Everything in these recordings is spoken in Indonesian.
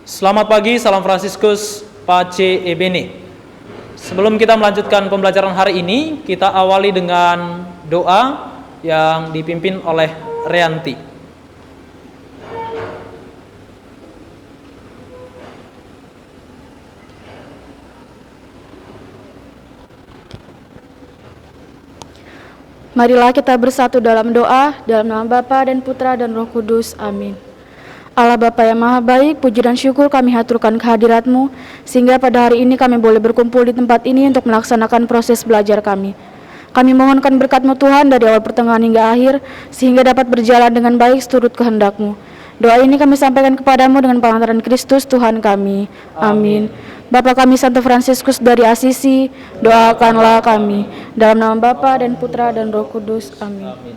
Selamat pagi, salam Fransiskus Pace e Bene. Sebelum kita melanjutkan pembelajaran hari ini, kita awali dengan doa yang dipimpin oleh Rianti. Marilah kita bersatu dalam doa, dalam nama Bapa dan Putra dan Roh Kudus. Amin. Allah Bapa yang Maha Baik, puji dan syukur kami haturkan kehadirat-Mu, sehingga pada hari ini kami boleh berkumpul di tempat ini untuk melaksanakan proses belajar kami. Kami mohonkan berkat-Mu Tuhan dari awal pertengahan hingga akhir, sehingga dapat berjalan dengan baik seturut kehendak-Mu. Doa ini kami sampaikan kepadamu dengan pengantaran Kristus Tuhan kami. Amin. Bapa kami Santo Fransiskus dari Asisi, doakanlah kami. Dalam nama Bapa dan Putra dan Roh Kudus. Amin.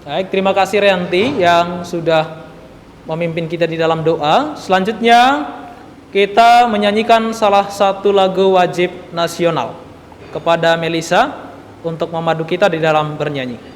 Baik, terima kasih Rianti yang sudah memimpin kita di dalam doa. Selanjutnya kita menyanyikan salah satu lagu wajib nasional kepada Melisa untuk memadu kita di dalam bernyanyi.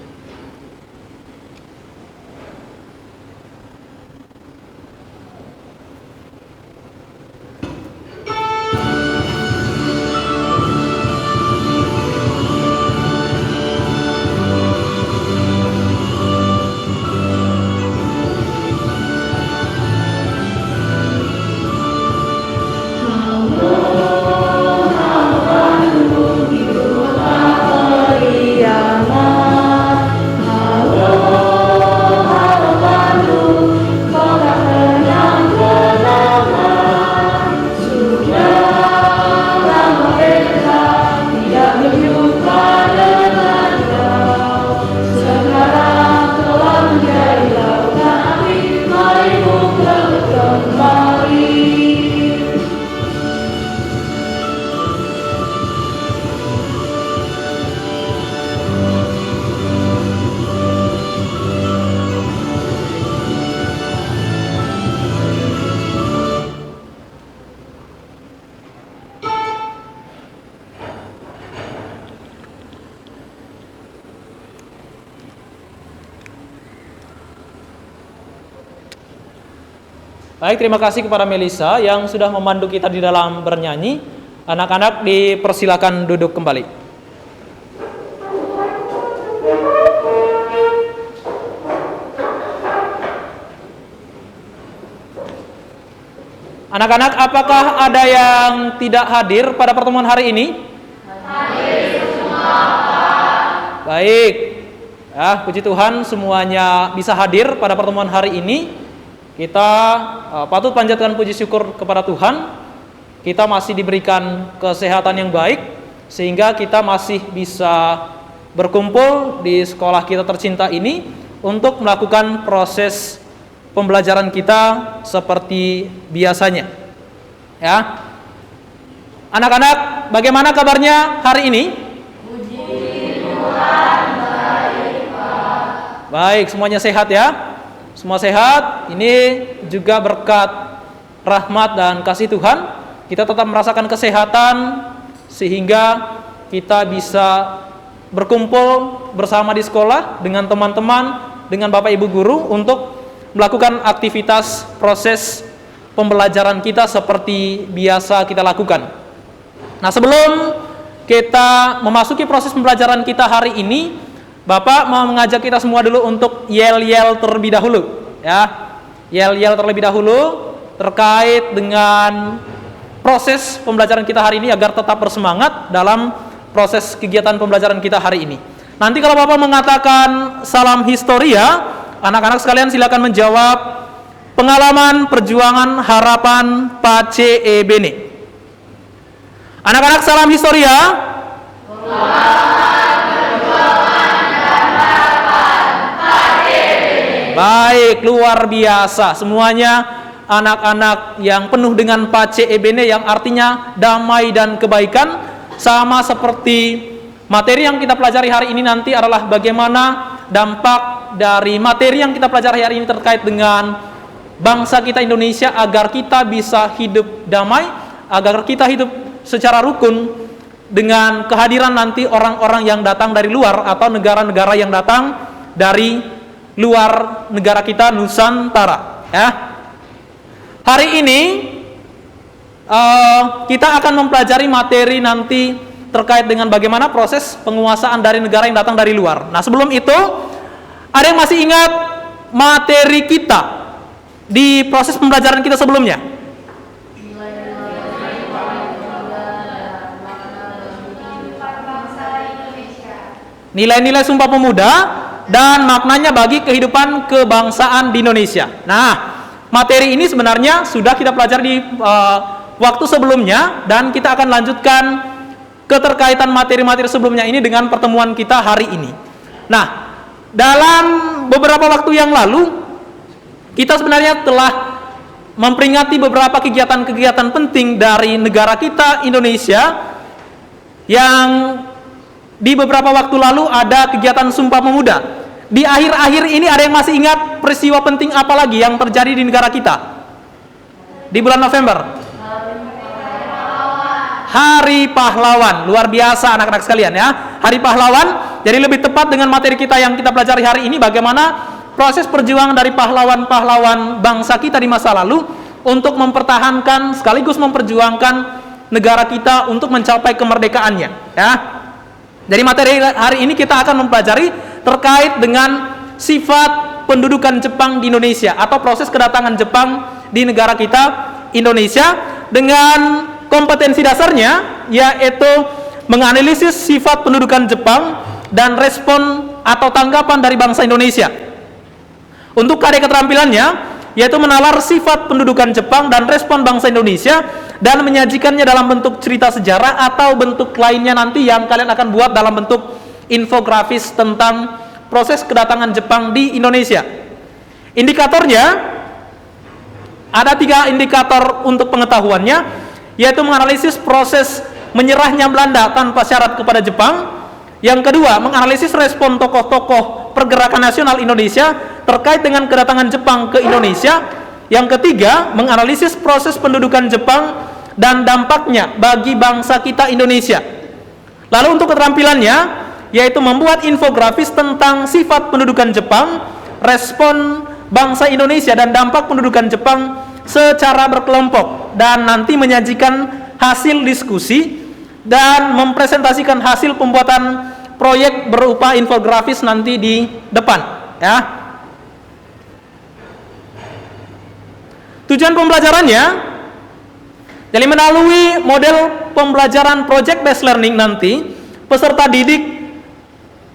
Baik, terima kasih kepada Melisa yang sudah memandu kita di dalam bernyanyi. Anak-anak dipersilakan duduk kembali. Anak-anak, apakah ada yang tidak hadir pada pertemuan hari ini? Hadir semua, Pak. Baik, ya, puji Tuhan semuanya bisa hadir pada pertemuan hari ini. Kita patut panjatkan puji syukur kepada Tuhan. Kita masih diberikan kesehatan yang baik, sehingga kita masih bisa berkumpul di sekolah kita tercinta ini untuk melakukan proses pembelajaran kita seperti biasanya. Ya, anak-anak, bagaimana kabarnya hari ini? Puji Tuhan, baik, Pak. Baik, semuanya sehat ya? Semua sehat. Ini juga berkat rahmat dan kasih Tuhan, kita tetap merasakan kesehatan sehingga kita bisa berkumpul bersama di sekolah dengan teman-teman, dengan Bapak Ibu guru untuk melakukan aktivitas proses pembelajaran kita seperti biasa kita lakukan. Nah, sebelum kita memasuki proses pembelajaran kita hari ini, Bapak mau mengajak kita semua dulu untuk yel-yel terlebih dahulu, ya. Yel-yel terlebih dahulu terkait dengan proses pembelajaran kita hari ini agar tetap bersemangat dalam proses kegiatan pembelajaran kita hari ini. Nanti kalau Bapak mengatakan salam historia, anak-anak sekalian silakan menjawab pengalaman perjuangan harapan Pace e Bene. Anak-anak, salam historia. Baik, luar biasa. Semuanya anak-anak yang penuh dengan Pace e Bene, yang artinya damai dan kebaikan. Sama seperti materi yang kita pelajari hari ini nanti adalah bagaimana dampak dari materi yang kita pelajari hari ini terkait dengan bangsa kita Indonesia agar kita bisa hidup damai, agar kita hidup secara rukun dengan kehadiran nanti orang-orang yang datang dari luar atau negara-negara yang datang dari luar negara kita Nusantara, ya. Hari ini kita akan mempelajari materi nanti terkait dengan bagaimana proses penguasaan dari negara yang datang dari luar. Nah, sebelum itu, ada yang masih ingat materi kita di proses pembelajaran kita sebelumnya? Nilai-nilai Sumpah Pemuda dan maknanya bagi kehidupan kebangsaan di Indonesia. Nah, materi ini sebenarnya sudah kita pelajari di waktu sebelumnya, dan kita akan lanjutkan keterkaitan materi-materi sebelumnya ini dengan pertemuan kita hari ini. Nah, dalam beberapa waktu yang lalu, kita sebenarnya telah memperingati beberapa kegiatan-kegiatan penting dari negara kita Indonesia, yang di beberapa waktu lalu ada kegiatan Sumpah Pemuda. Di akhir-akhir ini ada yang masih ingat peristiwa penting apa lagi yang terjadi di negara kita di bulan November? Hari Pahlawan. Luar biasa anak-anak sekalian, ya. Hari Pahlawan. Jadi lebih tepat dengan materi kita yang kita pelajari hari ini, bagaimana proses perjuangan dari pahlawan-pahlawan bangsa kita di masa lalu untuk mempertahankan sekaligus memperjuangkan negara kita untuk mencapai kemerdekaannya, ya. Jadi materi hari ini kita akan mempelajari terkait dengan sifat pendudukan Jepang di Indonesia atau proses kedatangan Jepang di negara kita Indonesia, dengan kompetensi dasarnya yaitu menganalisis sifat pendudukan Jepang dan respon atau tanggapan dari bangsa Indonesia. Untuk karya keterampilannya yaitu menalar sifat pendudukan Jepang dan respon bangsa Indonesia dan menyajikannya dalam bentuk cerita sejarah atau bentuk lainnya nanti yang kalian akan buat dalam bentuk infografis tentang proses kedatangan Jepang di Indonesia. Indikatornya ada 3 indikator untuk pengetahuannya, yaitu menganalisis proses menyerahnya Belanda tanpa syarat kepada Jepang. Yang kedua, menganalisis respon tokoh-tokoh pergerakan nasional Indonesia terkait dengan kedatangan Jepang ke Indonesia. Yang ketiga, menganalisis proses pendudukan Jepang dan dampaknya bagi bangsa kita Indonesia. Lalu untuk keterampilannya, yaitu membuat infografis tentang sifat pendudukan Jepang, respon bangsa Indonesia dan dampak pendudukan Jepang secara berkelompok, dan nanti menyajikan hasil diskusi dan mempresentasikan hasil pembuatan proyek berupa infografis nanti di depan, ya. Tujuan pembelajarannya, jadi melalui model pembelajaran project based learning nanti peserta didik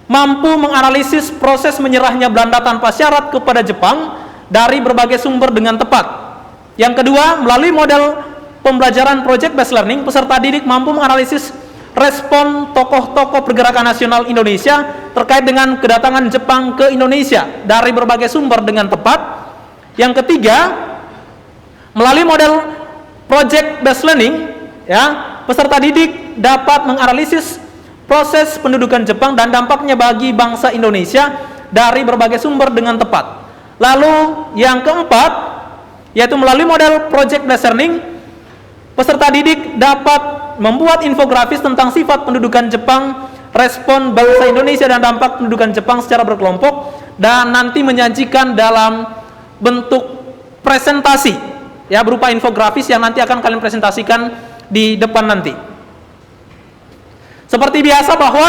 mampu menganalisis proses menyerahnya Belanda tanpa syarat kepada Jepang dari berbagai sumber dengan tepat. Yang kedua, melalui model pembelajaran project based learning, peserta didik mampu menganalisis respon tokoh-tokoh pergerakan nasional Indonesia terkait dengan kedatangan Jepang ke Indonesia dari berbagai sumber dengan tepat. Yang ketiga, melalui model project based learning, ya, peserta didik dapat menganalisis proses pendudukan Jepang dan dampaknya bagi bangsa Indonesia dari berbagai sumber dengan tepat. Lalu yang keempat, yaitu melalui model project based learning, peserta didik dapat membuat infografis tentang sifat pendudukan Jepang, respon bangsa Indonesia dan dampak pendudukan Jepang secara berkelompok, dan nanti menyajikan dalam bentuk presentasi, ya, berupa infografis yang nanti akan kalian presentasikan di depan nanti. Seperti biasa bahwa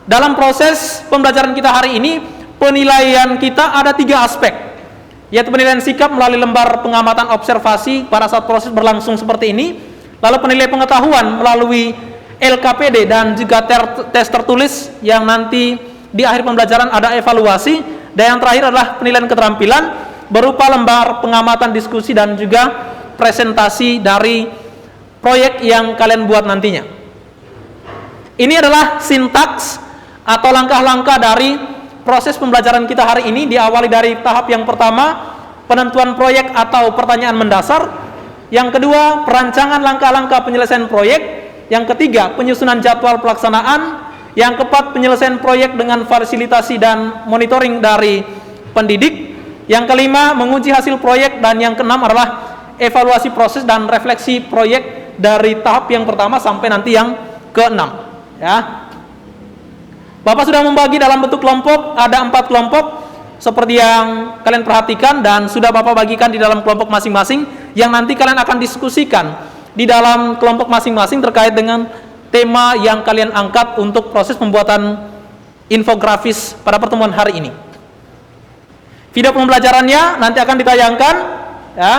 dalam proses pembelajaran kita hari ini, penilaian kita ada 3 aspek, yaitu penilaian sikap melalui lembar pengamatan observasi pada saat proses berlangsung seperti ini, lalu penilaian pengetahuan melalui LKPD dan juga tes tertulis yang nanti di akhir pembelajaran ada evaluasi, dan yang terakhir adalah penilaian keterampilan berupa lembar pengamatan diskusi dan juga presentasi dari proyek yang kalian buat nantinya. Ini adalah sintaks atau langkah-langkah dari proses pembelajaran kita hari ini. Diawali dari tahap yang pertama, penentuan proyek atau pertanyaan mendasar. Yang kedua, perancangan langkah-langkah penyelesaian proyek. Yang ketiga, penyusunan jadwal pelaksanaan. Yang keempat, penyelesaian proyek dengan fasilitasi dan monitoring dari pendidik. Yang kelima, menguji hasil proyek. Dan yang keenam adalah evaluasi proses dan refleksi proyek dari tahap yang pertama sampai nanti yang ke-6 ya. Bapak sudah membagi dalam bentuk kelompok, ada 4 kelompok seperti yang kalian perhatikan, dan sudah Bapak bagikan di dalam kelompok masing-masing yang nanti kalian akan diskusikan di dalam kelompok masing-masing terkait dengan tema yang kalian angkat untuk proses pembuatan infografis pada pertemuan hari ini. Video pembelajarannya nanti akan ditayangkan ya.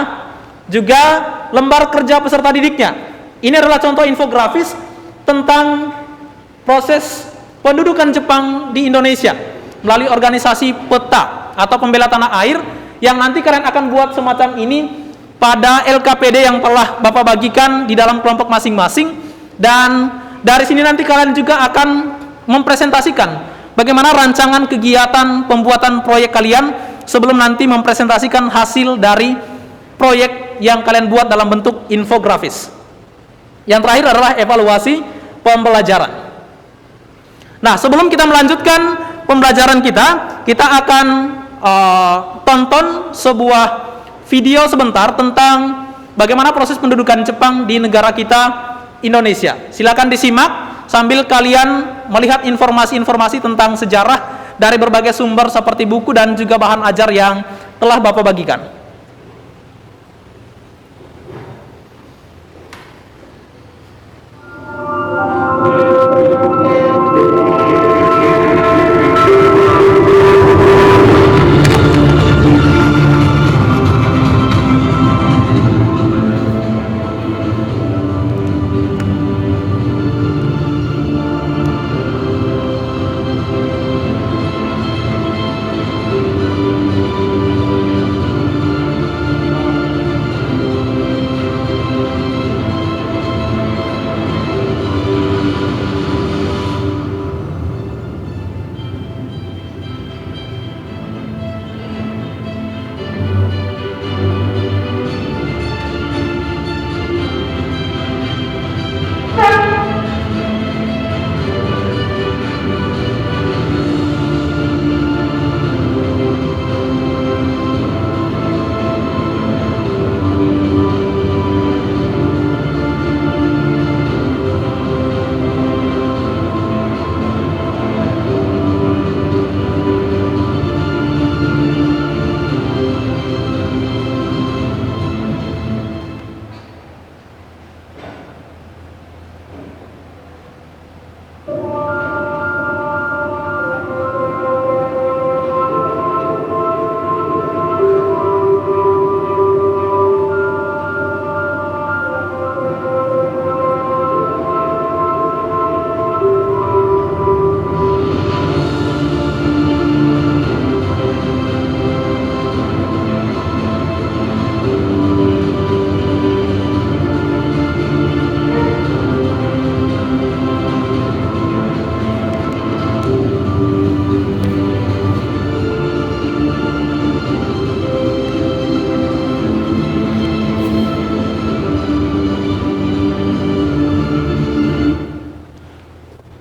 Juga lembar kerja peserta didiknya. Ini adalah contoh infografis tentang proses pendudukan Jepang di Indonesia melalui organisasi PETA atau Pembela Tanah Air, yang nanti kalian akan buat semacam ini pada LKPD yang telah Bapak bagikan di dalam kelompok masing-masing, dan dari sini nanti kalian juga akan mempresentasikan bagaimana rancangan kegiatan pembuatan proyek kalian sebelum nanti mempresentasikan hasil dari proyek yang kalian buat dalam bentuk infografis. Yang terakhir adalah evaluasi pembelajaran. Nah, sebelum kita melanjutkan pembelajaran kita akan tonton sebuah video sebentar tentang bagaimana proses pendudukan Jepang di negara kita, Indonesia. Silakan disimak sambil kalian melihat informasi-informasi tentang sejarah dari berbagai sumber seperti buku dan juga bahan ajar yang telah Bapak bagikan.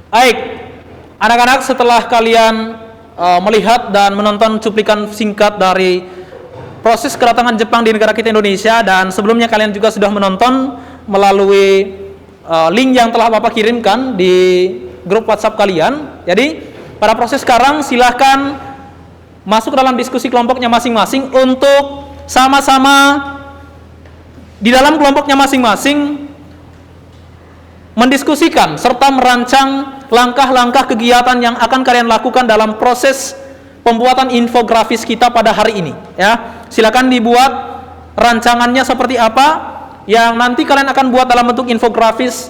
Baik, anak-anak, setelah kalian melihat dan menonton cuplikan singkat dari proses kedatangan Jepang di negara kita Indonesia, dan sebelumnya kalian juga sudah menonton melalui link yang telah Bapak kirimkan di grup WhatsApp kalian. Jadi pada proses sekarang silahkan masuk dalam diskusi kelompoknya masing-masing untuk sama-sama di dalam kelompoknya masing-masing mendiskusikan serta merancang langkah-langkah kegiatan yang akan kalian lakukan dalam proses pembuatan infografis kita pada hari ini ya. Silakan dibuat rancangannya seperti apa yang nanti kalian akan buat dalam bentuk infografis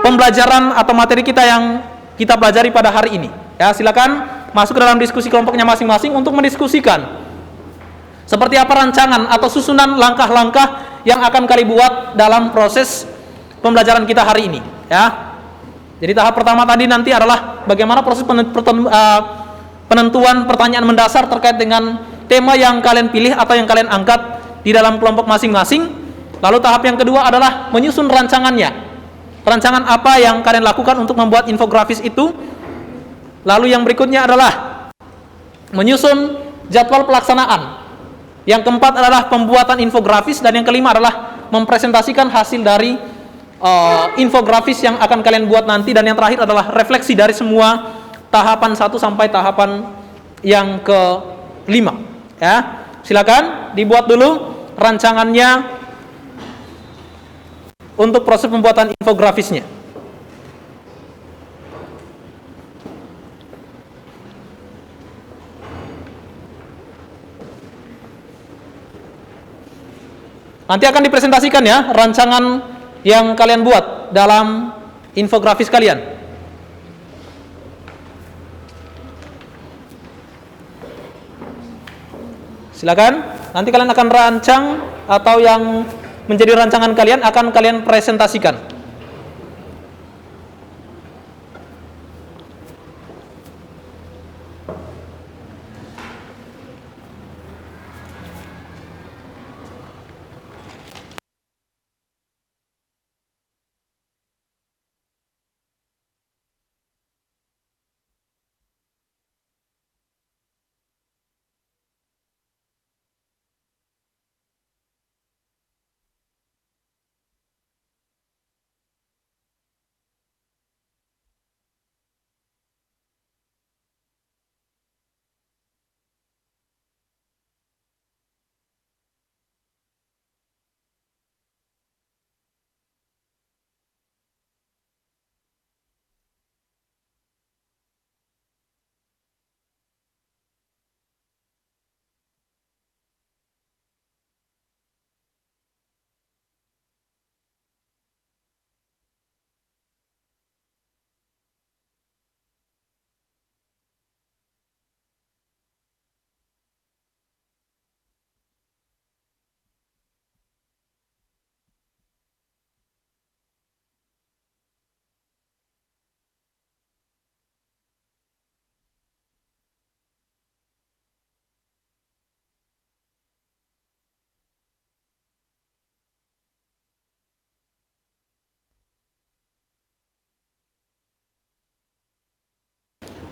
pembelajaran atau materi kita yang kita pelajari pada hari ini ya. Silakan masuk ke dalam diskusi kelompoknya masing-masing untuk mendiskusikan seperti apa rancangan atau susunan langkah-langkah yang akan kalian buat dalam proses pembelajaran kita hari ini ya. Jadi tahap pertama tadi nanti adalah bagaimana proses penentuan pertanyaan mendasar terkait dengan tema yang kalian pilih atau yang kalian angkat di dalam kelompok masing-masing. Lalu tahap yang kedua adalah menyusun rancangannya. Rancangan apa yang kalian lakukan untuk membuat infografis itu. Lalu yang berikutnya adalah menyusun jadwal pelaksanaan. Yang keempat adalah pembuatan infografis, dan yang kelima adalah mempresentasikan hasil dari infografis yang akan kalian buat nanti, dan yang terakhir adalah refleksi dari semua tahapan 1 sampai tahapan yang ke-5 ya. Silakan dibuat dulu rancangannya untuk proses pembuatan infografisnya. Nanti akan dipresentasikan ya rancangan yang kalian buat dalam infografis kalian. Silakan, nanti kalian akan rancang atau yang menjadi rancangan kalian akan kalian presentasikan.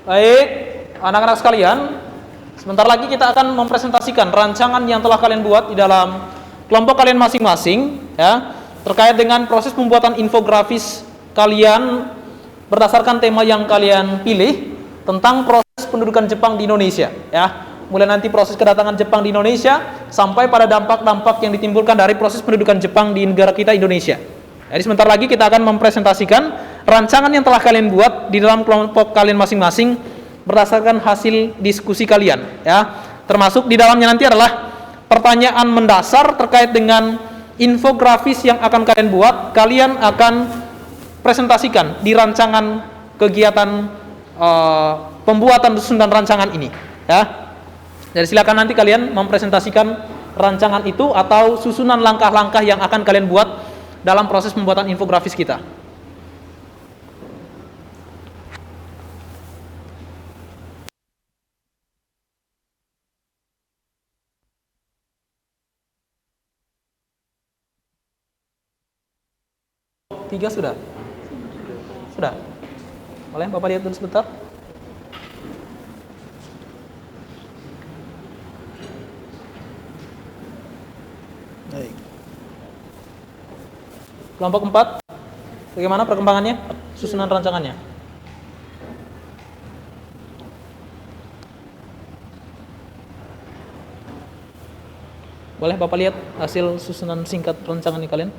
Baik, anak-anak sekalian, sebentar lagi kita akan mempresentasikan rancangan yang telah kalian buat di dalam kelompok kalian masing-masing ya, terkait dengan proses pembuatan infografis kalian berdasarkan tema yang kalian pilih tentang proses pendudukan Jepang di Indonesia ya. Mulai nanti proses kedatangan Jepang di Indonesia sampai pada dampak-dampak yang ditimbulkan dari proses pendudukan Jepang di negara kita Indonesia. Jadi sebentar lagi kita akan mempresentasikan rancangan yang telah kalian buat di dalam kelompok kalian masing-masing berdasarkan hasil diskusi kalian ya. Termasuk di dalamnya nanti adalah pertanyaan mendasar terkait dengan infografis yang akan kalian buat, kalian akan presentasikan di rancangan kegiatan pembuatan susunan dan rancangan ini ya. Jadi silakan nanti kalian mempresentasikan rancangan itu atau susunan langkah-langkah yang akan kalian buat dalam proses pembuatan infografis kita. Tiga sudah? Sudah? Boleh Bapak lihat dulu sebentar? Baik. Kelompok 4, bagaimana perkembangannya, susunan rancangannya? Boleh Bapak lihat hasil susunan singkat rancangan kalian?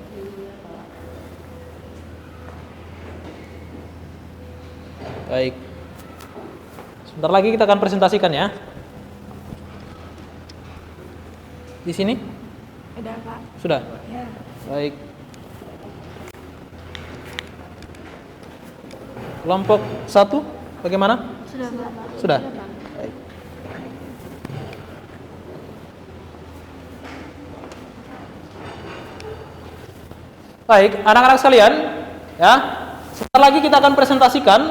Baik. Sebentar lagi kita akan presentasikan ya. Di sini? Sudah, Pak. Sudah? Ya. Baik. Kelompok 1 bagaimana? Sudah, Pak. Sudah. Baik. Baik, anak-anak sekalian, ya. Sebentar lagi kita akan presentasikan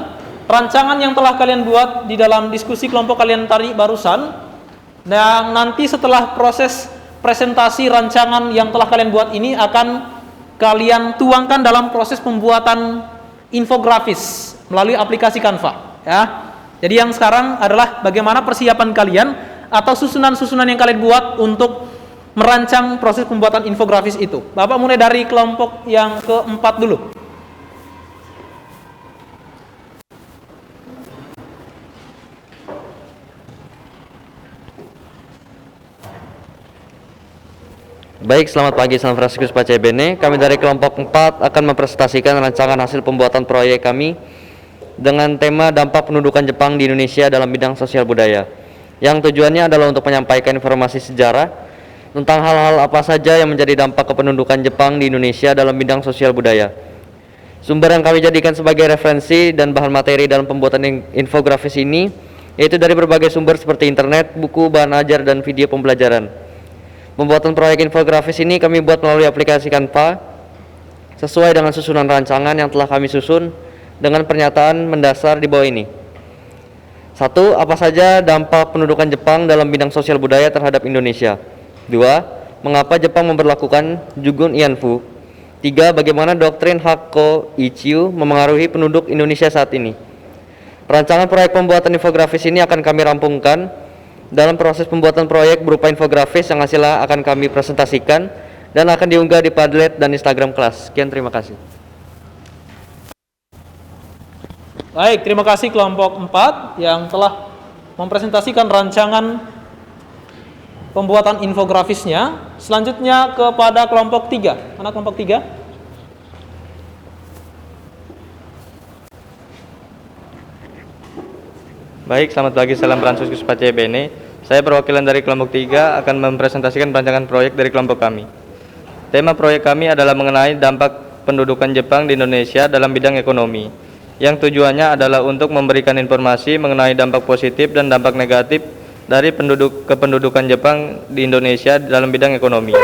rancangan yang telah kalian buat di dalam diskusi kelompok kalian tadi barusan. Dan nanti setelah proses presentasi rancangan yang telah kalian buat ini akan kalian tuangkan dalam proses pembuatan infografis melalui aplikasi Canva ya. Jadi yang sekarang adalah bagaimana persiapan kalian atau susunan-susunan yang kalian buat untuk merancang proses pembuatan infografis itu? Bapak mulai dari kelompok yang keempat dulu. Baik, selamat pagi, San Franciscus Pacebene. Kami dari kelompok 4 akan mempresentasikan rancangan hasil pembuatan proyek kami dengan tema dampak pendudukan Jepang di Indonesia dalam bidang sosial budaya, yang tujuannya adalah untuk menyampaikan informasi sejarah tentang hal-hal apa saja yang menjadi dampak kependudukan Jepang di Indonesia dalam bidang sosial budaya. Sumber yang kami jadikan sebagai referensi dan bahan materi dalam pembuatan infografis ini yaitu dari berbagai sumber seperti internet, buku, bahan ajar, dan video pembelajaran. Pembuatan proyek infografis ini kami buat melalui aplikasi Canva sesuai dengan susunan rancangan yang telah kami susun dengan pernyataan mendasar di bawah ini. 1. Apa saja dampak pendudukan Jepang dalam bidang sosial budaya terhadap Indonesia? 2. Mengapa Jepang memberlakukan Jugun Ianfu? 3. Bagaimana doktrin Hakko Ichiu memengaruhi penduduk Indonesia saat ini? Rancangan proyek pembuatan infografis ini akan kami rampungkan dalam proses pembuatan proyek berupa infografis yang hasilnya akan kami presentasikan dan akan diunggah di Padlet dan Instagram kelas. Sekian, terima kasih. Baik, terima kasih kelompok 4 yang telah mempresentasikan rancangan pembuatan infografisnya. Selanjutnya kepada kelompok 3. Mana kelompok 3? Baik, selamat pagi, salam Franciscus Pacebene. Saya perwakilan dari kelompok 3 akan mempresentasikan rancangan proyek dari kelompok kami. Tema proyek kami adalah mengenai dampak pendudukan Jepang di Indonesia dalam bidang ekonomi, yang tujuannya adalah untuk memberikan informasi mengenai dampak positif dan dampak negatif dari kependudukan Jepang di Indonesia dalam bidang ekonomi.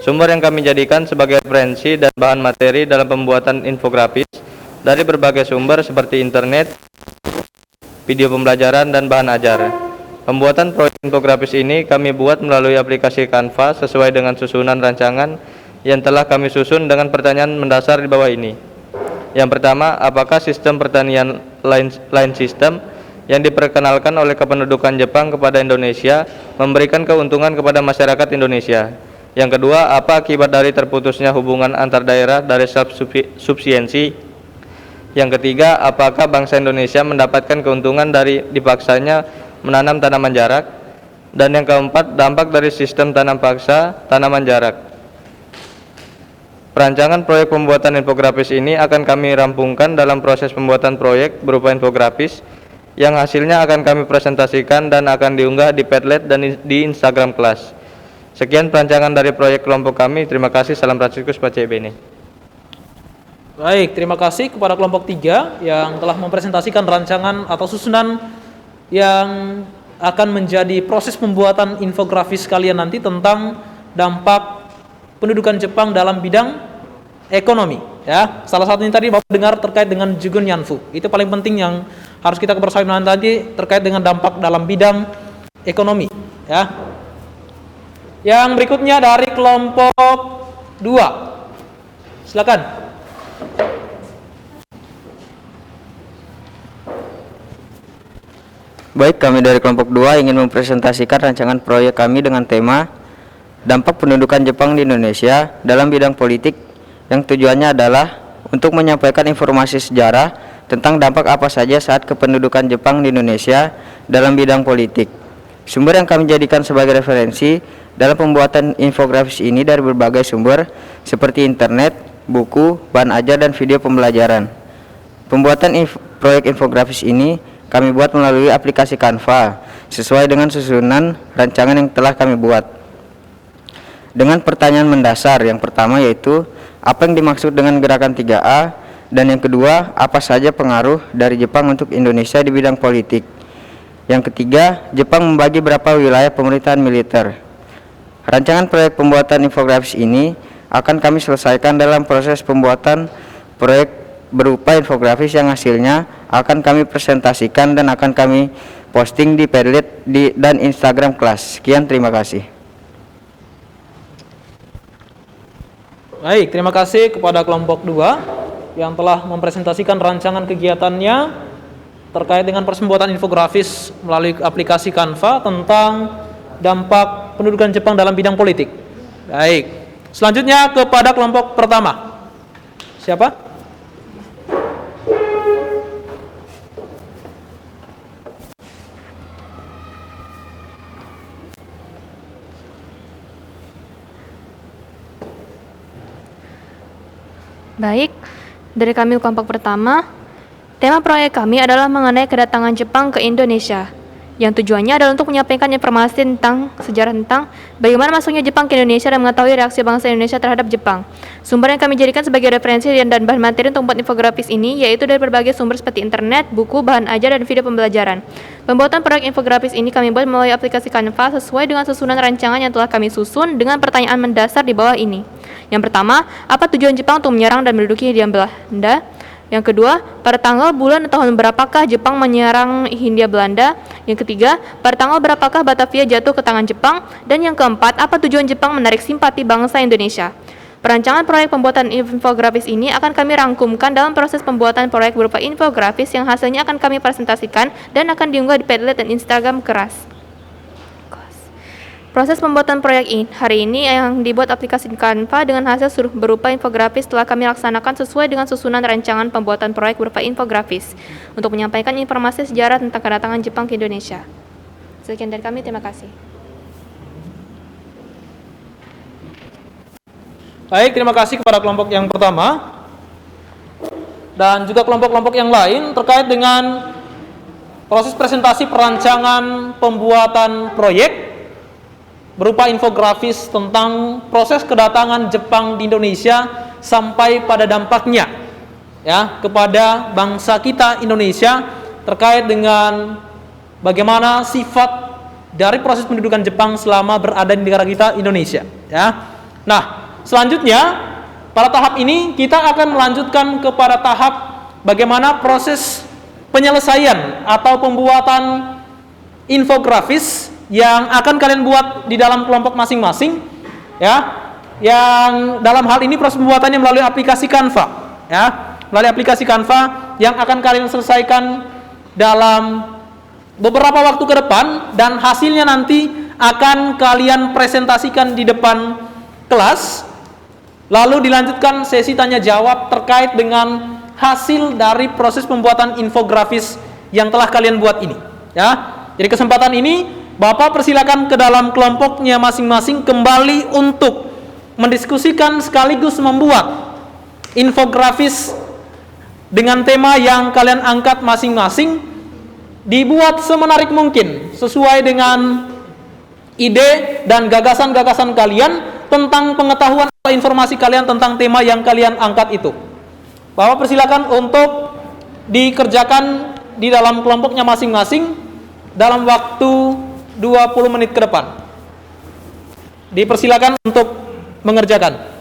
Sumber yang kami jadikan sebagai referensi dan bahan materi dalam pembuatan infografis dari berbagai sumber seperti internet, video pembelajaran, dan bahan ajar. Pembuatan proyek infografis ini kami buat melalui aplikasi Canva sesuai dengan susunan rancangan yang telah kami susun dengan pertanyaan mendasar di bawah ini. Yang pertama, apakah sistem pertanian line system yang diperkenalkan oleh kependudukan Jepang kepada Indonesia memberikan keuntungan kepada masyarakat Indonesia? Yang kedua, apa akibat dari terputusnya hubungan antar daerah dari subsidiensi? Yang ketiga, apakah bangsa Indonesia mendapatkan keuntungan dari dipaksanya menanam tanaman jarak? Dan yang keempat, dampak dari sistem tanam paksa tanaman jarak. Perancangan proyek pembuatan infografis ini akan kami rampungkan dalam proses pembuatan proyek berupa infografis yang hasilnya akan kami presentasikan dan akan diunggah di Padlet dan di Instagram kelas. Sekian perancangan dari proyek kelompok kami. Terima kasih. Salam Franciscus Pacebene. Baik, terima kasih kepada kelompok 3 yang telah mempresentasikan rancangan atau susunan yang akan menjadi proses pembuatan infografis kalian nanti tentang dampak pendudukan Jepang dalam bidang ekonomi. Ya, salah satunya tadi Bapak dengar terkait dengan Jugun Yanfu. Itu paling penting yang harus kita kebersamaan tadi terkait dengan dampak dalam bidang ekonomi. Ya. Yang berikutnya dari kelompok 2. Silakan. Baik, kami dari kelompok 2 ingin mempresentasikan rancangan proyek kami dengan tema dampak pendudukan Jepang di Indonesia dalam bidang politik, yang tujuannya adalah untuk menyampaikan informasi sejarah tentang dampak apa saja saat kependudukan Jepang di Indonesia dalam bidang politik. Sumber yang kami jadikan sebagai referensi dalam pembuatan infografis ini dari berbagai sumber seperti internet, buku, bahan ajar, dan video pembelajaran. Pembuatan proyek infografis ini kami buat melalui aplikasi Canva sesuai dengan susunan rancangan yang telah kami buat. Dengan pertanyaan mendasar, yang pertama yaitu apa yang dimaksud dengan gerakan 3A, dan yang kedua apa saja pengaruh dari Jepang untuk Indonesia di bidang politik. Yang ketiga, Jepang membagi berapa wilayah pemerintahan militer. Rancangan proyek pembuatan infografis ini akan kami selesaikan dalam proses pembuatan proyek berupa infografis yang hasilnya akan kami presentasikan dan akan kami posting di Padlet dan Instagram kelas. Sekian, terima kasih. Baik, terima kasih kepada kelompok 2 yang telah mempresentasikan rancangan kegiatannya terkait dengan proses pembuatan infografis melalui aplikasi Canva tentang dampak pendudukan Jepang dalam bidang politik. Baik. Selanjutnya kepada kelompok pertama. Siapa? Baik, dari kami kelompok pertama, tema proyek kami adalah mengenai kedatangan Jepang ke Indonesia, yang tujuannya adalah untuk menyampaikan informasi tentang sejarah tentang bagaimana masuknya Jepang ke Indonesia dan mengetahui reaksi bangsa Indonesia terhadap Jepang. Sumber yang kami jadikan sebagai referensi dan bahan materi untuk membuat infografis ini yaitu dari berbagai sumber seperti internet, buku, bahan ajar, dan video pembelajaran. Pembuatan proyek infografis ini kami buat melalui aplikasi Canva sesuai dengan susunan rancangan yang telah kami susun dengan pertanyaan mendasar di bawah ini. Yang pertama, apa tujuan Jepang untuk menyerang dan menduduki Hindia Belanda? Yang kedua, pada tanggal, bulan, dan tahun berapakah Jepang menyerang Hindia Belanda? Yang ketiga, pada tanggal berapakah Batavia jatuh ke tangan Jepang? Dan yang keempat, apa tujuan Jepang menarik simpati bangsa Indonesia? Perancangan proyek pembuatan infografis ini akan kami rangkumkan dalam proses pembuatan proyek berupa infografis yang hasilnya akan kami presentasikan dan akan diunggah di Padlet dan Instagram Keras. Proses pembuatan proyek ini hari ini yang dibuat aplikasi Canva dengan hasil berupa infografis telah kami laksanakan sesuai dengan susunan rancangan pembuatan proyek berupa infografis untuk menyampaikan informasi sejarah tentang kedatangan Jepang ke Indonesia. Sekian dari kami, terima kasih. Baik, terima kasih kepada kelompok yang pertama dan juga kelompok-kelompok yang lain terkait dengan proses presentasi perancangan pembuatan proyek berupa infografis tentang proses kedatangan Jepang di Indonesia sampai pada dampaknya ya kepada bangsa kita Indonesia terkait dengan bagaimana sifat dari proses pendudukan Jepang selama berada di negara kita Indonesia ya. Nah, selanjutnya pada tahap ini kita akan melanjutkan kepada tahap bagaimana proses penyelesaian atau pembuatan infografis yang akan kalian buat di dalam kelompok masing-masing ya, yang dalam hal ini proses pembuatannya melalui aplikasi Canva ya, melalui aplikasi Canva yang akan kalian selesaikan dalam beberapa waktu ke depan dan hasilnya nanti akan kalian presentasikan di depan kelas, lalu dilanjutkan sesi tanya jawab terkait dengan hasil dari proses pembuatan infografis yang telah kalian buat ini ya. Jadi kesempatan ini Bapak persilakan ke dalam kelompoknya masing-masing kembali untuk mendiskusikan sekaligus membuat infografis dengan tema yang kalian angkat masing-masing, dibuat semenarik mungkin sesuai dengan ide dan gagasan-gagasan kalian tentang pengetahuan atau informasi kalian tentang tema yang kalian angkat itu. Bapak persilakan untuk dikerjakan di dalam kelompoknya masing-masing dalam waktu 20 menit ke depan. Dipersilakan untuk mengerjakan.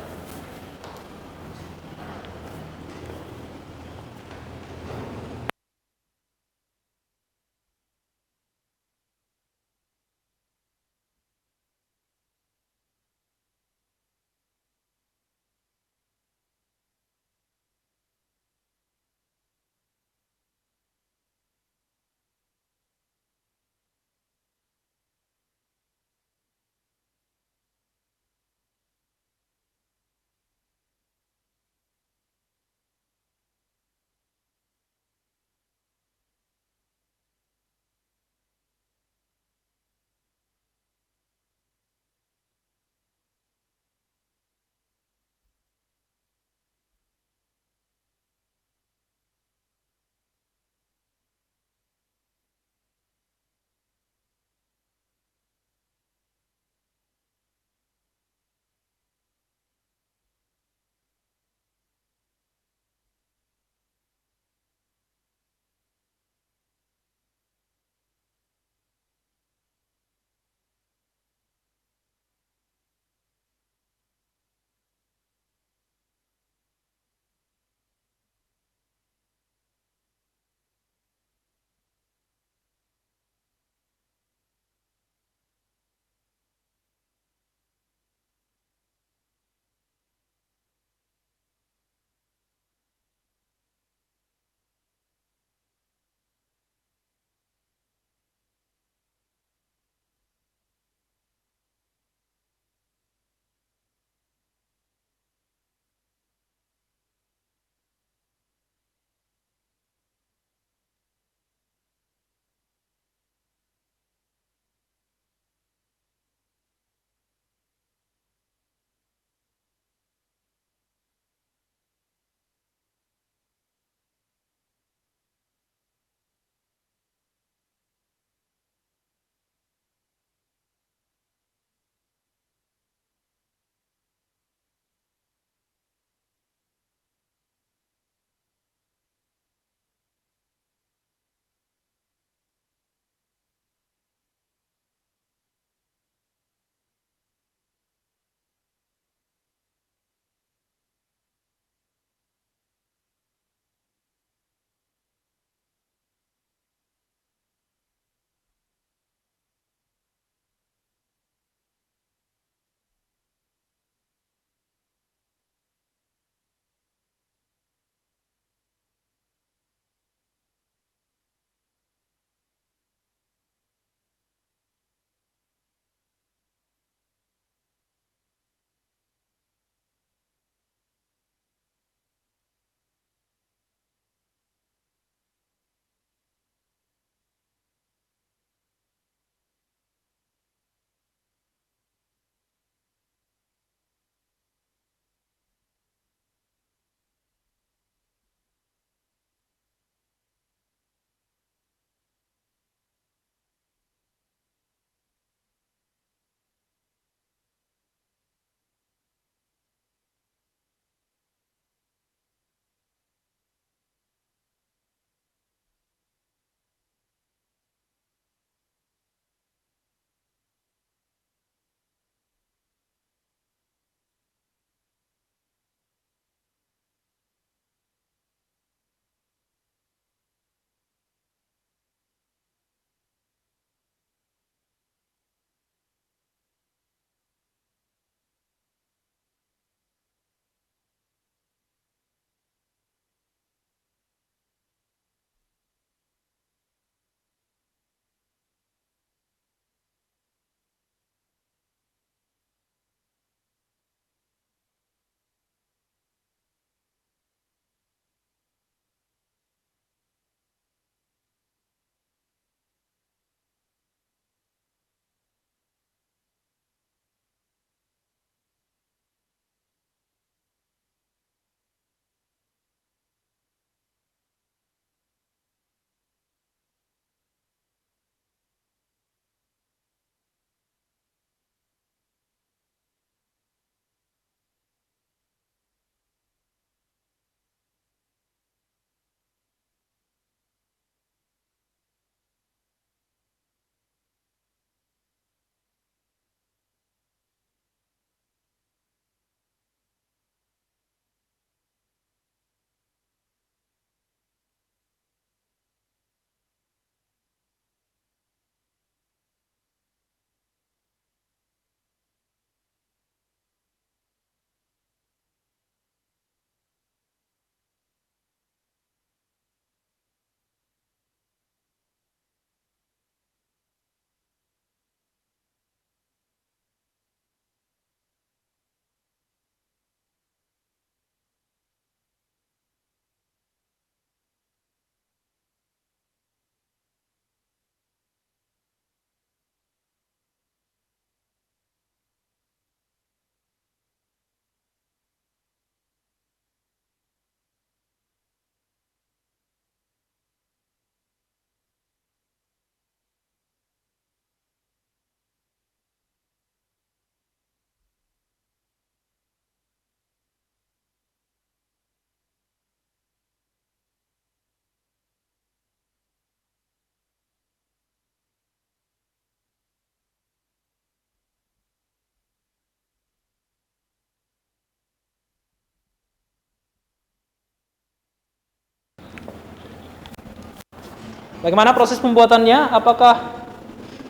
Bagaimana proses pembuatannya? Apakah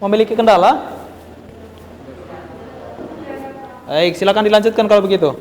memiliki kendala? Baik, silakan dilanjutkan kalau begitu.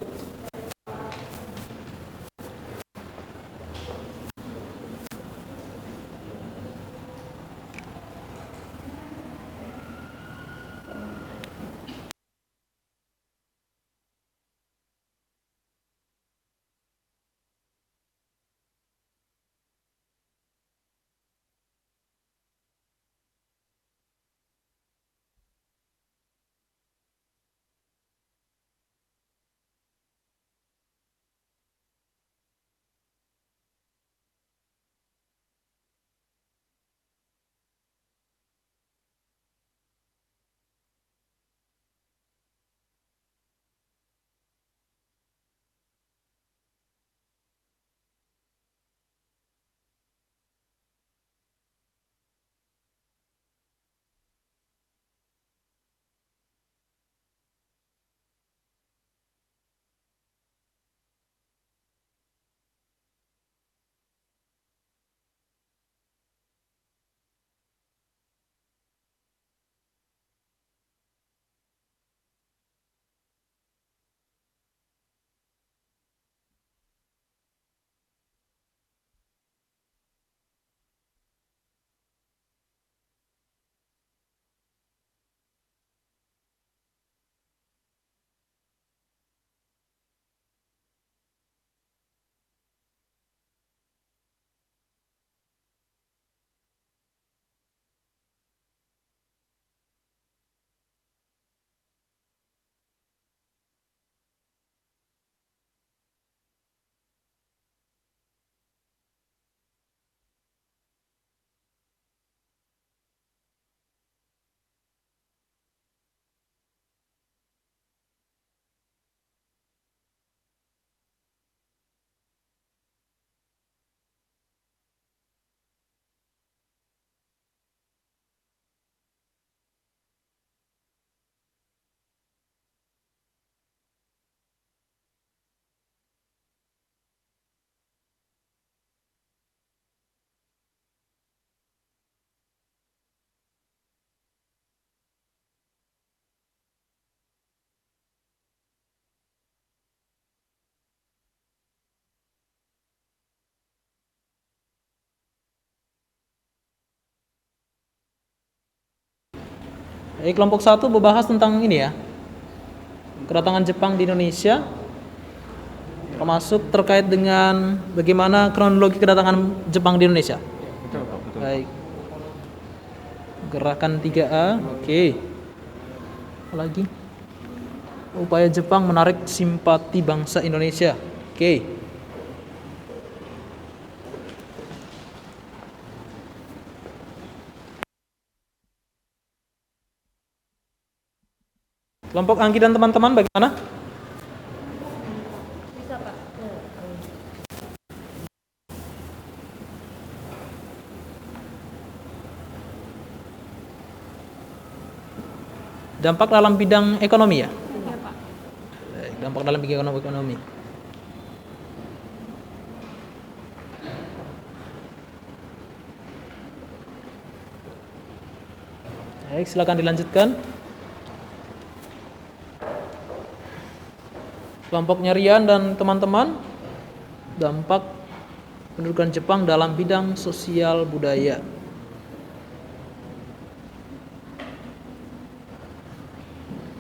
Kelompok 1 membahas tentang ini ya, kedatangan Jepang di Indonesia, termasuk terkait dengan bagaimana kronologi kedatangan Jepang di Indonesia. Baik. Gerakan 3A, oke. Apa lagi? Upaya Jepang menarik simpati bangsa Indonesia. Oke. Kelompok Anggi dan teman-teman bagaimana? Bisa, Pak. Dampak dalam bidang ekonomi ya? Iya, Pak. Dampak dalam bidang ekonomi. Baik, silakan dilanjutkan. Kelompoknya Rian dan teman-teman, dampak pendudukan Jepang dalam bidang sosial budaya.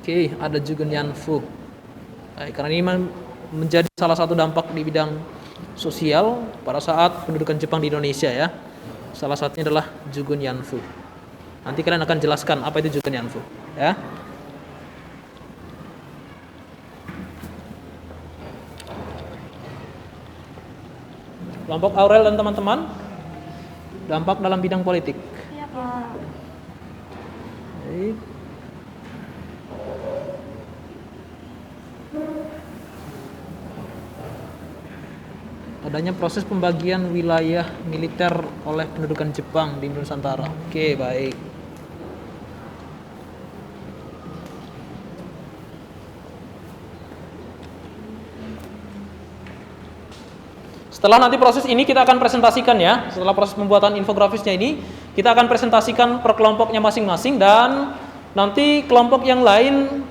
Oke, ada juga Nyanfu. Karena ini menjadi salah satu dampak di bidang sosial pada saat pendudukan Jepang di Indonesia ya. Salah satunya adalah Jugun Yanfu. Nanti kalian akan jelaskan apa itu Jugun Yanfu ya. Kelompok Aurel dan teman-teman, dampak dalam bidang politik. Iya, Pak. Baik. Adanya proses pembagian wilayah militer oleh pendudukan Jepang di Nusantara. Oke, baik. Setelah nanti proses ini kita akan presentasikan ya. Setelah proses pembuatan infografisnya ini, kita akan presentasikan per kelompoknya masing-masing dan nanti kelompok yang lain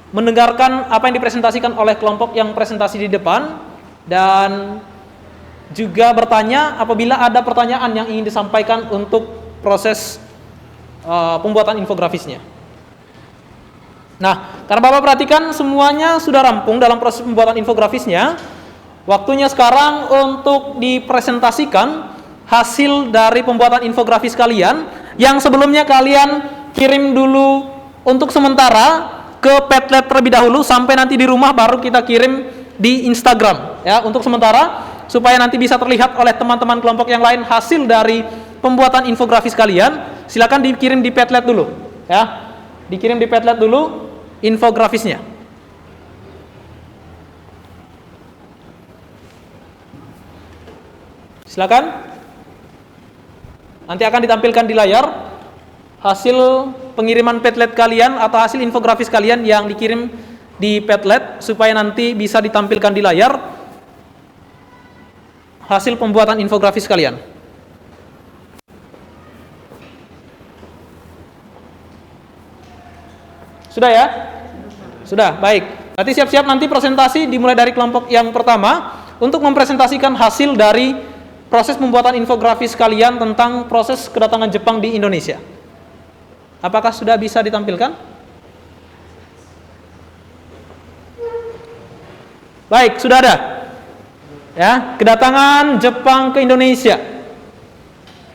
mendengarkan apa yang dipresentasikan oleh kelompok yang presentasi di depan dan juga bertanya apabila ada pertanyaan yang ingin disampaikan untuk proses pembuatan infografisnya. Nah, karena Bapak perhatikan semuanya sudah rampung dalam proses pembuatan infografisnya, waktunya sekarang untuk dipresentasikan hasil dari pembuatan infografis kalian yang sebelumnya kalian kirim dulu untuk sementara ke Padlet terlebih dahulu sampai nanti di rumah baru kita kirim di Instagram ya untuk sementara supaya nanti bisa terlihat oleh teman-teman kelompok yang lain hasil dari pembuatan infografis kalian. Silakan dikirim di Padlet dulu ya. Dikirim di Padlet dulu infografisnya. Silakan. Nanti akan ditampilkan di layar hasil pengiriman Padlet kalian atau hasil infografis kalian yang dikirim di Padlet supaya nanti bisa ditampilkan di layar hasil pembuatan infografis kalian. Sudah ya? Sudah, baik. Berarti siap-siap nanti presentasi dimulai dari kelompok yang pertama untuk mempresentasikan hasil dari proses pembuatan infografis kalian tentang proses kedatangan Jepang di Indonesia. Apakah sudah bisa ditampilkan? Baik, sudah ada. Ya, kedatangan Jepang ke Indonesia.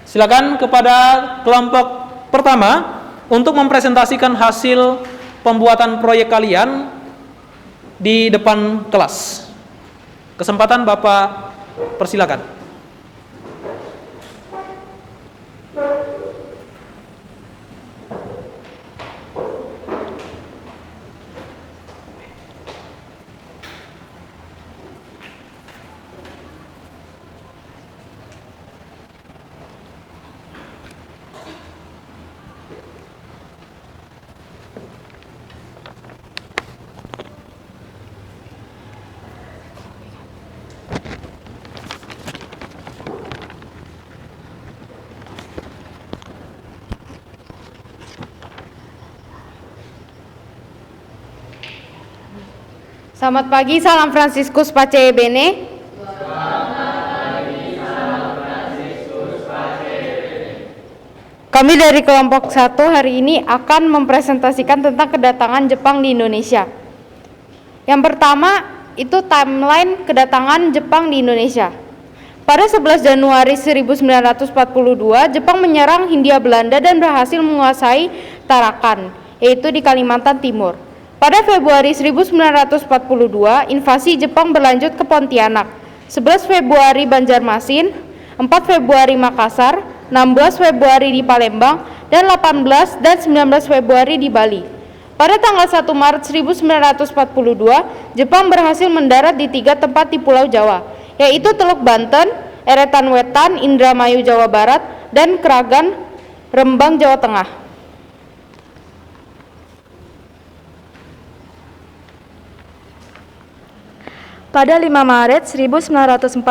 Silakan kepada kelompok pertama untuk mempresentasikan hasil pembuatan proyek kalian di depan kelas. Kesempatan Bapak persilakan. Selamat pagi, salam Fransiskus Pace Bene. Kami dari kelompok 1 hari ini akan mempresentasikan tentang kedatangan Jepang di Indonesia. Yang pertama, itu timeline kedatangan Jepang di Indonesia. Pada 11 Januari 1942, Jepang menyerang Hindia Belanda dan berhasil menguasai Tarakan, yaitu di Kalimantan Timur. Pada Februari 1942, invasi Jepang berlanjut ke Pontianak, 11 Februari Banjarmasin, 4 Februari Makassar, 16 Februari di Palembang, dan 18 dan 19 Februari di Bali. Pada tanggal 1 Maret 1942, Jepang berhasil mendarat di 3 tempat di Pulau Jawa, yaitu Teluk Banten, Eretan Wetan, Indramayu Jawa Barat, dan Kragan, Rembang Jawa Tengah. Pada 5 Maret 1942,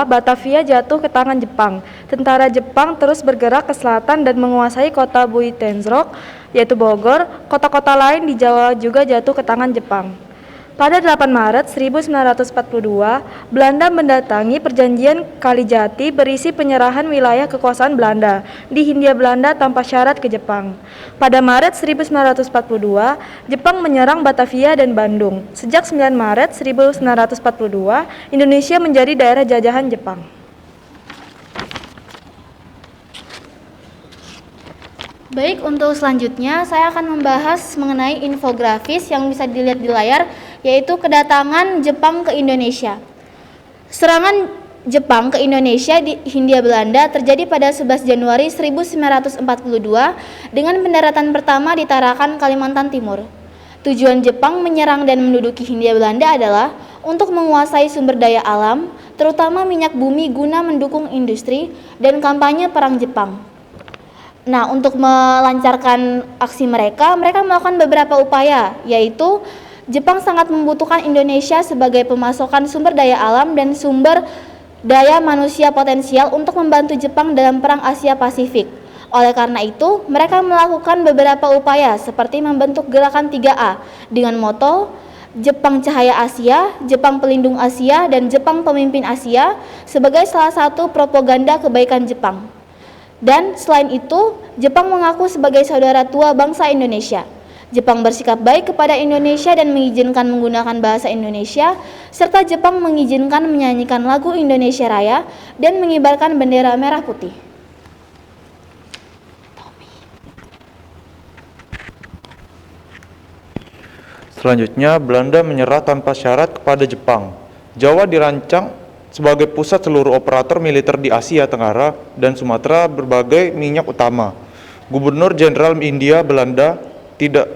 Batavia jatuh ke tangan Jepang. Tentara Jepang terus bergerak ke selatan dan menguasai kota Buitenzorg, yaitu Bogor. Kota-kota lain di Jawa juga jatuh ke tangan Jepang. Pada 8 Maret 1942, Belanda mendatangi perjanjian Kalijati berisi penyerahan wilayah kekuasaan Belanda di Hindia Belanda tanpa syarat ke Jepang. Pada Maret 1942, Jepang menyerang Batavia dan Bandung. Sejak 9 Maret 1942, Indonesia menjadi daerah jajahan Jepang. Baik, untuk selanjutnya saya akan membahas mengenai infografis yang bisa dilihat di layar, yaitu kedatangan Jepang ke Indonesia. Serangan Jepang ke Indonesia di Hindia Belanda terjadi pada 11 Januari 1942 dengan pendaratan pertama di Tarakan, Kalimantan Timur. Tujuan Jepang menyerang dan menduduki Hindia Belanda adalah untuk menguasai sumber daya alam, terutama minyak bumi guna mendukung industri dan kampanye perang Jepang. Nah, untuk melancarkan aksi mereka melakukan beberapa upaya, yaitu Jepang sangat membutuhkan Indonesia sebagai pemasokan sumber daya alam dan sumber daya manusia potensial untuk membantu Jepang dalam Perang Asia Pasifik. Oleh karena itu, mereka melakukan beberapa upaya seperti membentuk gerakan 3A dengan moto Jepang Cahaya Asia, Jepang Pelindung Asia, dan Jepang Pemimpin Asia sebagai salah satu propaganda kebaikan Jepang. Dan selain itu, Jepang mengaku sebagai saudara tua bangsa Indonesia. Jepang bersikap baik kepada Indonesia dan mengizinkan menggunakan bahasa Indonesia, serta Jepang mengizinkan menyanyikan lagu Indonesia Raya dan mengibarkan bendera merah putih. Selanjutnya, Belanda menyerah tanpa syarat kepada Jepang. Jawa dirancang sebagai pusat seluruh operator militer di Asia Tenggara dan Sumatera berbagai minyak utama. Gubernur Jenderal Hindia Belanda tidak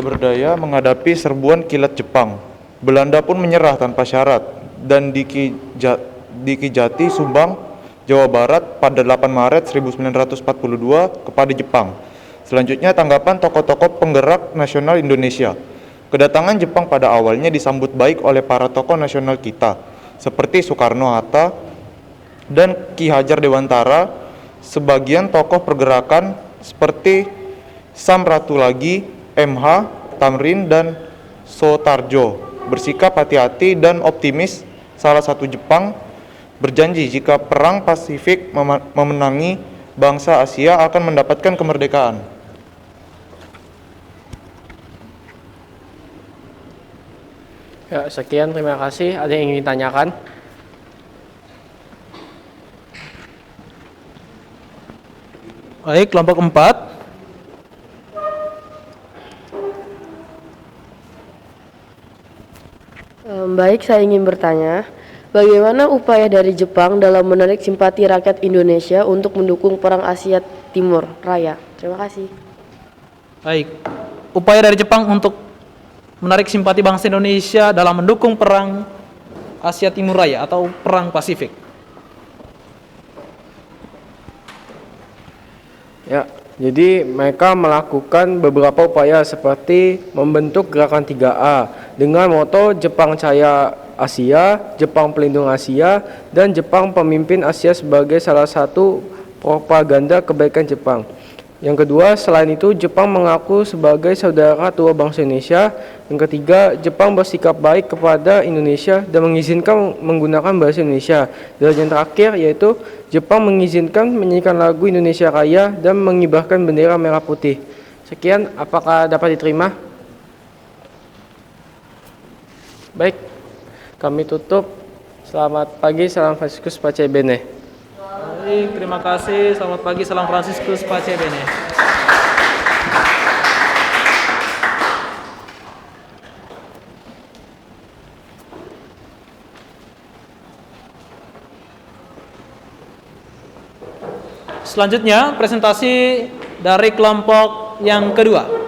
berdaya menghadapi serbuan kilat Jepang. Belanda pun menyerah tanpa syarat dan di Kijati, Subang, Jawa Barat pada 8 Maret 1942 kepada Jepang. Selanjutnya tanggapan tokoh-tokoh penggerak nasional Indonesia. Kedatangan Jepang pada awalnya disambut baik oleh para tokoh nasional kita, seperti Soekarno-Hatta dan Ki Hajar Dewantara. Sebagian tokoh pergerakan seperti Sam Ratulagi, MH Tamrin, dan Sotarjo bersikap hati-hati dan optimis. Salah satu Jepang berjanji jika Perang Pasifik memenangi, bangsa Asia akan mendapatkan kemerdekaan. Ya, sekian, terima kasih. Ada yang ingin ditanyakan? Baik, kelompok 4. Baik, saya ingin bertanya, bagaimana upaya dari Jepang dalam menarik simpati rakyat Indonesia untuk mendukung Perang Asia Timur Raya? Terima kasih. Baik, upaya dari Jepang untuk menarik simpati bangsa Indonesia dalam mendukung Perang Asia Timur Raya atau Perang Pasifik. Ya, jadi mereka melakukan beberapa upaya seperti membentuk gerakan 3A dengan moto Jepang Cahaya Asia, Jepang Pelindung Asia, dan Jepang Pemimpin Asia sebagai salah satu propaganda kebaikan Jepang. Yang kedua, selain itu Jepang mengaku sebagai saudara tua bangsa Indonesia. Yang ketiga, Jepang bersikap baik kepada Indonesia dan mengizinkan menggunakan bahasa Indonesia. Dan yang terakhir yaitu Jepang mengizinkan menyanyikan lagu Indonesia Raya dan mengibarkan bendera merah putih. Sekian, apakah dapat diterima? Baik, kami tutup. Selamat pagi, salam Fransiskus Pace Bene. Baik, terima kasih. Selamat pagi, salam Fransiskus Pace Bene. Selanjutnya, presentasi dari kelompok yang kedua.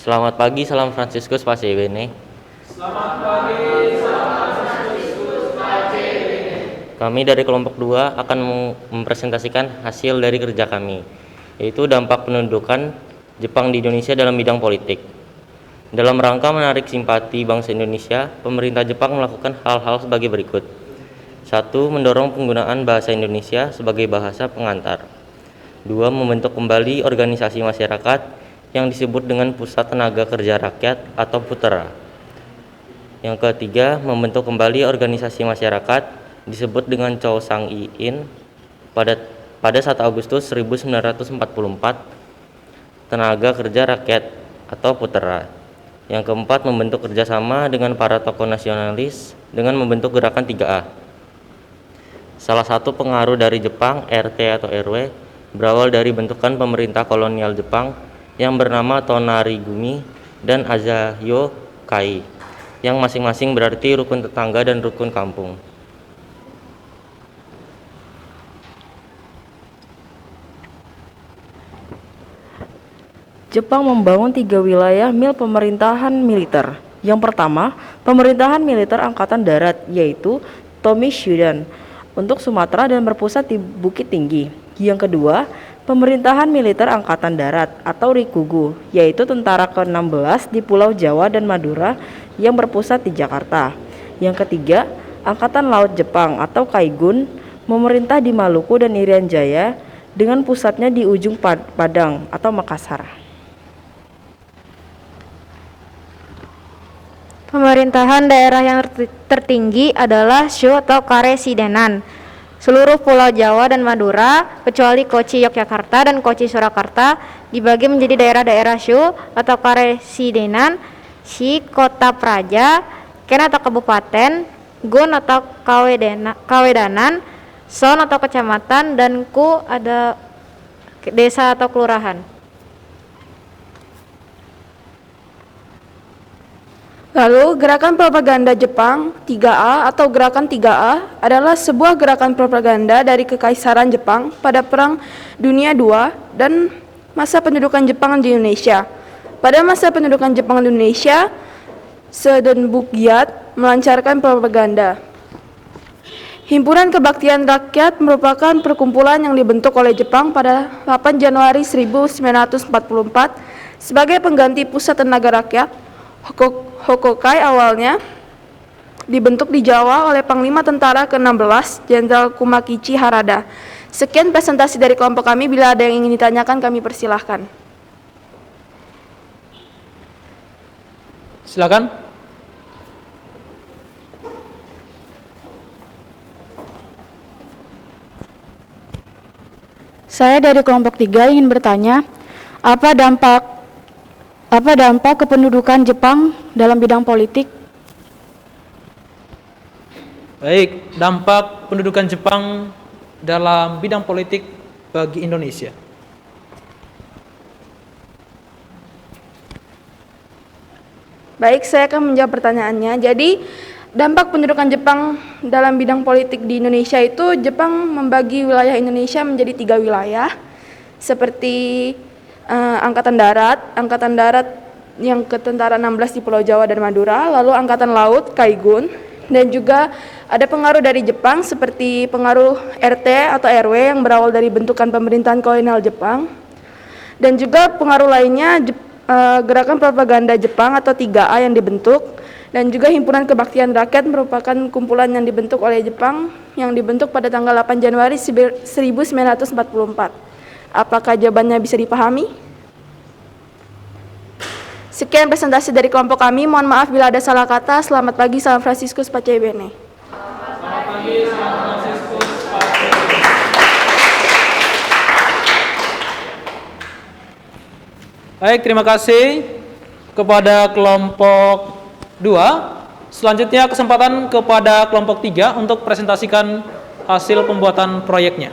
Selamat pagi, salam Fransiskus Pace Bene. Selamat pagi, salam Fransiskus Pace Bene. Kami dari kelompok 2 akan mempresentasikan hasil dari kerja kami, yaitu dampak pendudukan Jepang di Indonesia dalam bidang politik. Dalam rangka menarik simpati bangsa Indonesia, pemerintah Jepang melakukan hal-hal sebagai berikut. 1. Mendorong penggunaan bahasa Indonesia sebagai bahasa pengantar. 2. Membentuk kembali organisasi masyarakat yang disebut dengan Pusat Tenaga Kerja Rakyat atau PUTERA. Yang ketiga, membentuk kembali organisasi masyarakat disebut dengan Chousang-in pada 1 Agustus 1944, Tenaga Kerja Rakyat atau PUTERA. Yang keempat, membentuk kerjasama dengan para tokoh nasionalis dengan membentuk gerakan 3A. Salah satu pengaruh dari Jepang, RT atau RW, berawal dari bentukan pemerintah kolonial Jepang yang bernama Tonarigumi dan Azayo Kai, yang masing-masing berarti rukun tetangga dan rukun kampung. Jepang membangun 3 wilayah mil pemerintahan militer. Yang pertama, pemerintahan militer angkatan darat, yaitu Tomishidan untuk Sumatera dan berpusat di Bukit Tinggi. Yang kedua, pemerintahan militer angkatan darat atau Rikugu, yaitu tentara ke-16 di Pulau Jawa dan Madura yang berpusat di Jakarta. Yang ketiga, Angkatan Laut Jepang atau Kaigun memerintah di Maluku dan Irian Jaya dengan pusatnya di ujung Padang atau Makassar. Pemerintahan daerah yang tertinggi adalah Shu atau Karesidenan. Seluruh Pulau Jawa dan Madura, kecuali Kochi Yogyakarta dan Kochi Surakarta, dibagi menjadi daerah-daerah Shu atau Karesidenan, Shi kota praja, Ken atau kabupaten, Gun atau kawedanan, Son atau kecamatan, dan Ku ada desa atau kelurahan. Lalu, gerakan propaganda Jepang 3A atau gerakan 3A adalah sebuah gerakan propaganda dari Kekaisaran Jepang pada Perang Dunia II dan masa pendudukan Jepang di Indonesia. Pada masa pendudukan Jepang di Indonesia, Sedenbukyat melancarkan propaganda. Himpunan Kebaktian Rakyat merupakan perkumpulan yang dibentuk oleh Jepang pada 8 Januari 1944 sebagai pengganti Pusat Tenaga Rakyat. Hokokai awalnya dibentuk di Jawa oleh Panglima Tentara ke-16 Jenderal Kumakichi Harada. Sekian presentasi dari kelompok kami. Bila ada yang ingin ditanyakan, kami persilahkan. Silakan. Saya dari kelompok 3 ingin bertanya, apa dampak kependudukan Jepang dalam bidang politik? Baik, dampak pendudukan Jepang dalam bidang politik bagi Indonesia. Baik, saya akan menjawab pertanyaannya. Jadi, dampak pendudukan Jepang dalam bidang politik di Indonesia itu, Jepang membagi wilayah Indonesia menjadi 3 wilayah, seperti Angkatan Darat yang ke Tentara 16 di Pulau Jawa dan Madura, lalu Angkatan Laut, Kaigun, dan juga ada pengaruh dari Jepang seperti pengaruh RT atau RW yang berawal dari bentukan pemerintahan kolonial Jepang, dan juga pengaruh lainnya gerakan propaganda Jepang atau 3A yang dibentuk, dan juga Himpunan Kebaktian Rakyat merupakan kumpulan yang dibentuk oleh Jepang yang dibentuk pada tanggal 8 Januari 1944. Apakah jawabannya bisa dipahami? Sekian presentasi dari kelompok kami. Mohon maaf bila ada salah kata. Selamat pagi, salam Fransiskus Pace Bene. Selamat pagi, salam Fransiskus Pace Bene. Baik, terima kasih kepada kelompok 2. Selanjutnya kesempatan kepada kelompok 3 untuk presentasikan hasil pembuatan proyeknya.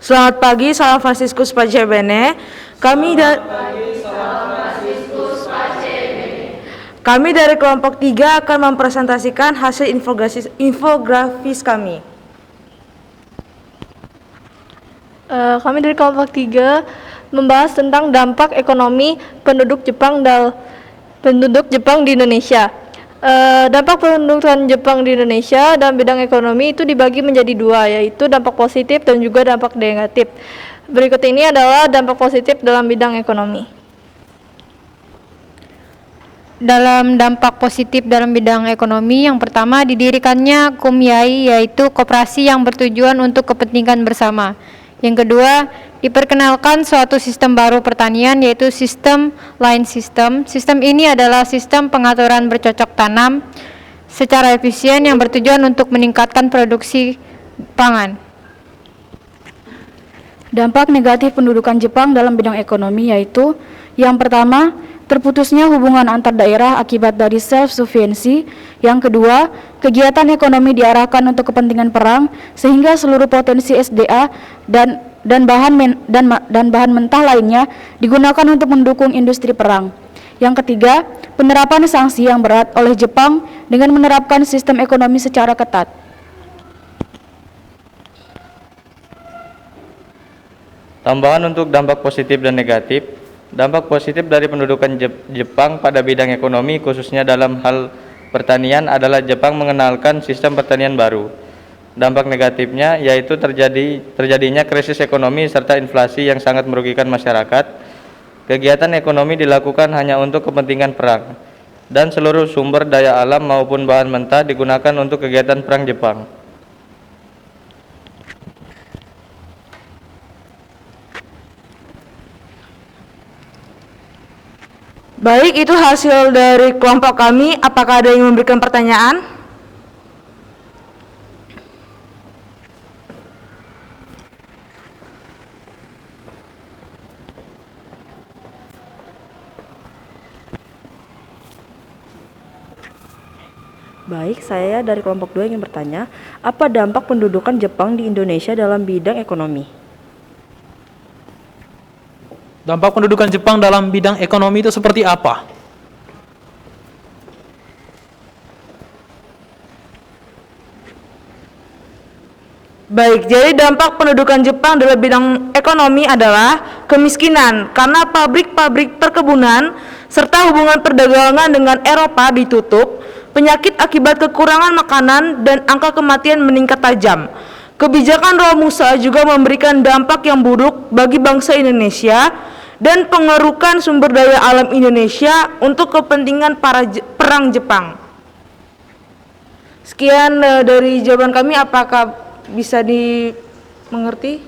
Selamat pagi, salam Fransiskus Pace Bene. Kami dari kelompok 3 akan mempresentasikan hasil infografis kami. Kami dari kelompok 3 membahas tentang dampak ekonomi penduduk Jepang di Indonesia. Dampak pendudukan Jepang di Indonesia dalam bidang ekonomi itu dibagi menjadi 2, yaitu dampak positif dan juga dampak negatif. Berikut ini adalah dampak positif dalam bidang ekonomi. Dalam dampak positif dalam bidang ekonomi, yang pertama didirikannya Kumyai, yaitu koperasi yang bertujuan untuk kepentingan bersama. Yang kedua, diperkenalkan suatu sistem baru pertanian, yaitu sistem line system. Sistem ini adalah sistem pengaturan bercocok tanam secara efisien yang bertujuan untuk meningkatkan produksi pangan. Dampak negatif pendudukan Jepang dalam bidang ekonomi yaitu Yang pertama, terputusnya hubungan antar daerah akibat dari self-sufficiency. Yang kedua, kegiatan ekonomi diarahkan untuk kepentingan perang sehingga seluruh potensi SDA dan bahan mentah lainnya digunakan untuk mendukung industri perang. Yang ketiga, penerapan sanksi yang berat oleh Jepang dengan menerapkan sistem ekonomi secara ketat. Tambahan untuk dampak positif dan negatif. Dampak positif dari pendudukan Jepang pada bidang ekonomi khususnya dalam hal pertanian adalah Jepang mengenalkan sistem pertanian baru. Dampak negatifnya yaitu terjadinya krisis ekonomi serta inflasi yang sangat merugikan masyarakat. Kegiatan ekonomi dilakukan hanya untuk kepentingan perang dan seluruh sumber daya alam maupun bahan mentah digunakan untuk kegiatan perang Jepang. Baik, itu hasil dari kelompok kami. Apakah ada yang memberikan pertanyaan? Baik, saya dari kelompok 2 ingin bertanya, apa dampak pendudukan Jepang di Indonesia dalam bidang ekonomi? Dampak pendudukan Jepang dalam bidang ekonomi itu seperti apa? Baik, jadi dampak pendudukan Jepang dalam bidang ekonomi adalah kemiskinan karena pabrik-pabrik perkebunan serta hubungan perdagangan dengan Eropa ditutup, penyakit akibat kekurangan makanan dan angka kematian meningkat tajam. Kebijakan Romusa juga memberikan dampak yang buruk bagi bangsa Indonesia dan pengerukan sumber daya alam Indonesia untuk kepentingan perang Jepang. Sekian dari jawaban kami, apakah bisa dimengerti?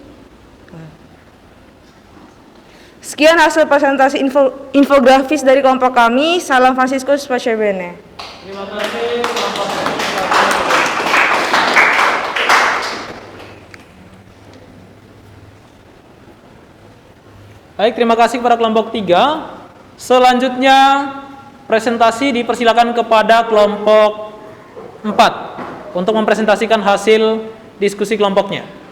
Sekian hasil presentasi infografis dari kelompok kami. Salam Fransiskus Pacebene. Terima kasih. Baik, terima kasih kepada kelompok 3. Selanjutnya presentasi dipersilakan kepada kelompok 4 untuk mempresentasikan hasil diskusi kelompoknya.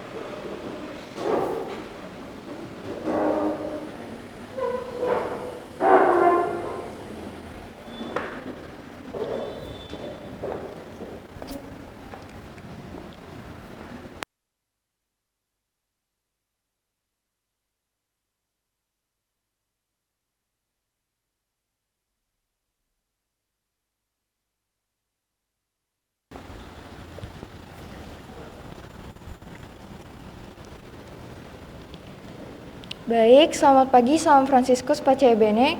Baik, selamat pagi, salam Fransiskus Pacebene.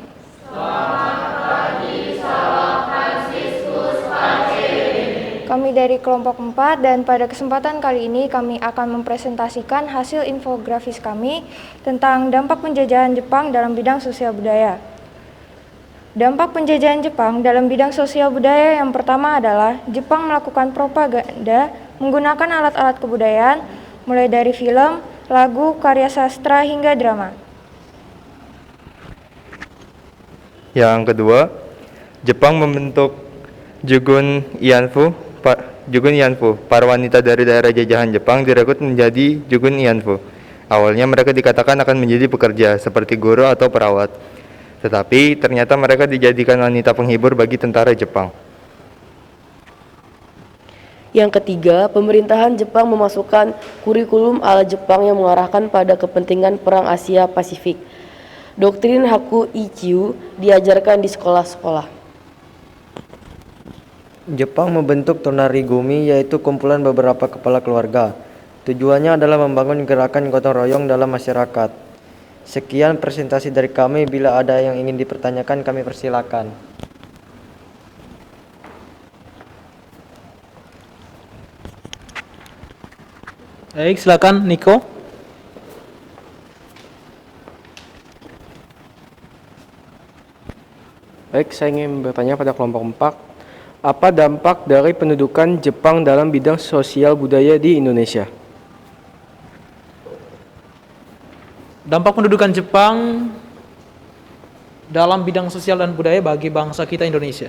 Selamat pagi, salam Fransiskus Pacebene. Kami dari kelompok 4 dan pada kesempatan kali ini kami akan mempresentasikan hasil infografis kami tentang dampak penjajahan Jepang dalam bidang sosial budaya. Dampak penjajahan Jepang dalam bidang sosial budaya yang pertama adalah Jepang melakukan propaganda menggunakan alat-alat kebudayaan mulai dari film, lagu, karya sastra, hingga drama. Yang kedua, Jepang membentuk Jugun Ianfu. Para wanita dari daerah jajahan Jepang direkrut menjadi Jugun Ianfu. Awalnya mereka dikatakan akan menjadi pekerja seperti guru atau perawat. Tetapi ternyata mereka dijadikan wanita penghibur bagi tentara Jepang. Yang ketiga, pemerintahan Jepang memasukkan kurikulum ala Jepang yang mengarahkan pada kepentingan Perang Asia Pasifik. Doktrin Haku Ikkyu diajarkan di sekolah-sekolah. Jepang membentuk Tonarigumi, yaitu kumpulan beberapa kepala keluarga. Tujuannya adalah membangun gerakan gotong royong dalam masyarakat. Sekian presentasi dari kami, bila ada yang ingin dipertanyakan kami persilakan. Baik, silakan Niko. Baik, saya ingin bertanya pada kelompok 4. Apa dampak dari pendudukan Jepang dalam bidang sosial budaya di Indonesia? Dampak pendudukan Jepang dalam bidang sosial dan budaya bagi bangsa kita Indonesia?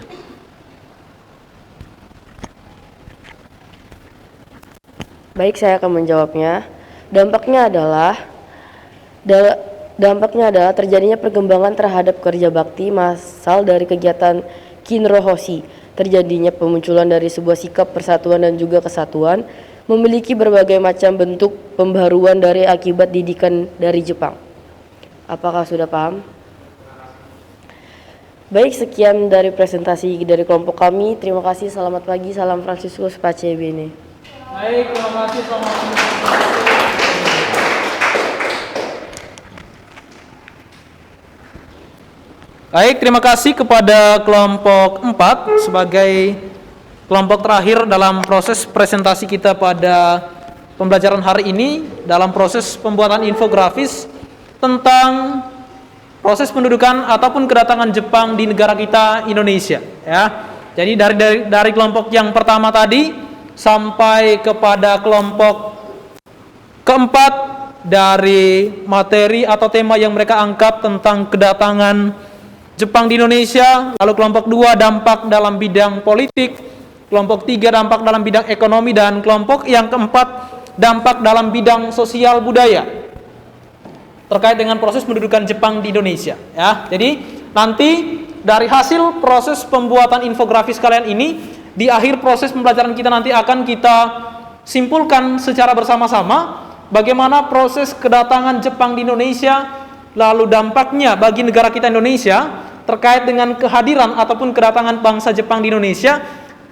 Baik, saya akan menjawabnya. Dampaknya adalah terjadinya perkembangan terhadap kerja bakti massal dari kegiatan Kinrohoshi, terjadinya pemunculan dari sebuah sikap persatuan dan juga kesatuan, memiliki berbagai macam bentuk pembaruan dari akibat didikan dari Jepang. Apakah sudah paham? Baik, sekian dari presentasi dari kelompok kami. Terima kasih, selamat pagi, salam Fransiskus Pace Bene. Baik, terima kasih. Baik, terima kasih kepada kelompok 4 sebagai kelompok terakhir dalam proses presentasi kita pada pembelajaran hari ini dalam proses pembuatan infografis tentang proses pendudukan ataupun kedatangan Jepang di negara kita Indonesia, ya. Jadi dari kelompok yang pertama tadi sampai kepada kelompok keempat dari materi atau tema yang mereka angkat tentang kedatangan Jepang di Indonesia, lalu kelompok 2 dampak dalam bidang politik, kelompok 3 dampak dalam bidang ekonomi, dan kelompok yang keempat dampak dalam bidang sosial budaya terkait dengan proses pendudukan Jepang di Indonesia, ya. Jadi nanti dari hasil proses pembuatan infografis kalian ini, di akhir proses pembelajaran kita nanti akan kita simpulkan secara bersama-sama bagaimana proses kedatangan Jepang di Indonesia, lalu dampaknya bagi negara kita Indonesia terkait dengan kehadiran ataupun kedatangan bangsa Jepang di Indonesia,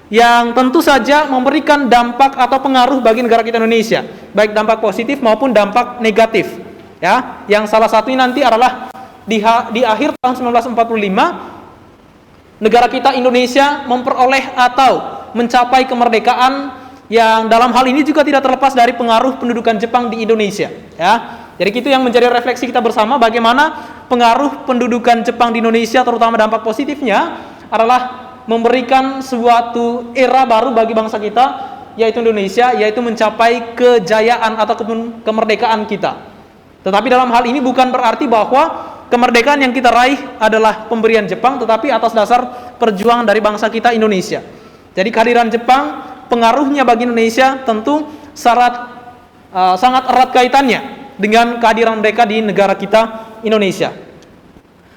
yang tentu saja memberikan dampak atau pengaruh bagi negara kita Indonesia, baik dampak positif maupun dampak negatif, ya. Yang salah satunya nanti adalah di akhir tahun 1945 negara kita Indonesia memperoleh atau mencapai kemerdekaan, yang dalam hal ini juga tidak terlepas dari pengaruh pendudukan Jepang di Indonesia, ya. Jadi itu yang menjadi refleksi kita bersama, bagaimana pengaruh pendudukan Jepang di Indonesia, terutama dampak positifnya adalah memberikan suatu era baru bagi bangsa kita, yaitu Indonesia, yaitu mencapai kejayaan atau kemerdekaan kita. Tetapi dalam hal ini bukan berarti bahwa kemerdekaan yang kita raih adalah pemberian Jepang, tetapi atas dasar perjuangan dari bangsa kita Indonesia. Jadi kehadiran Jepang, pengaruhnya bagi Indonesia tentu sangat erat kaitannya dengan kehadiran mereka di negara kita Indonesia.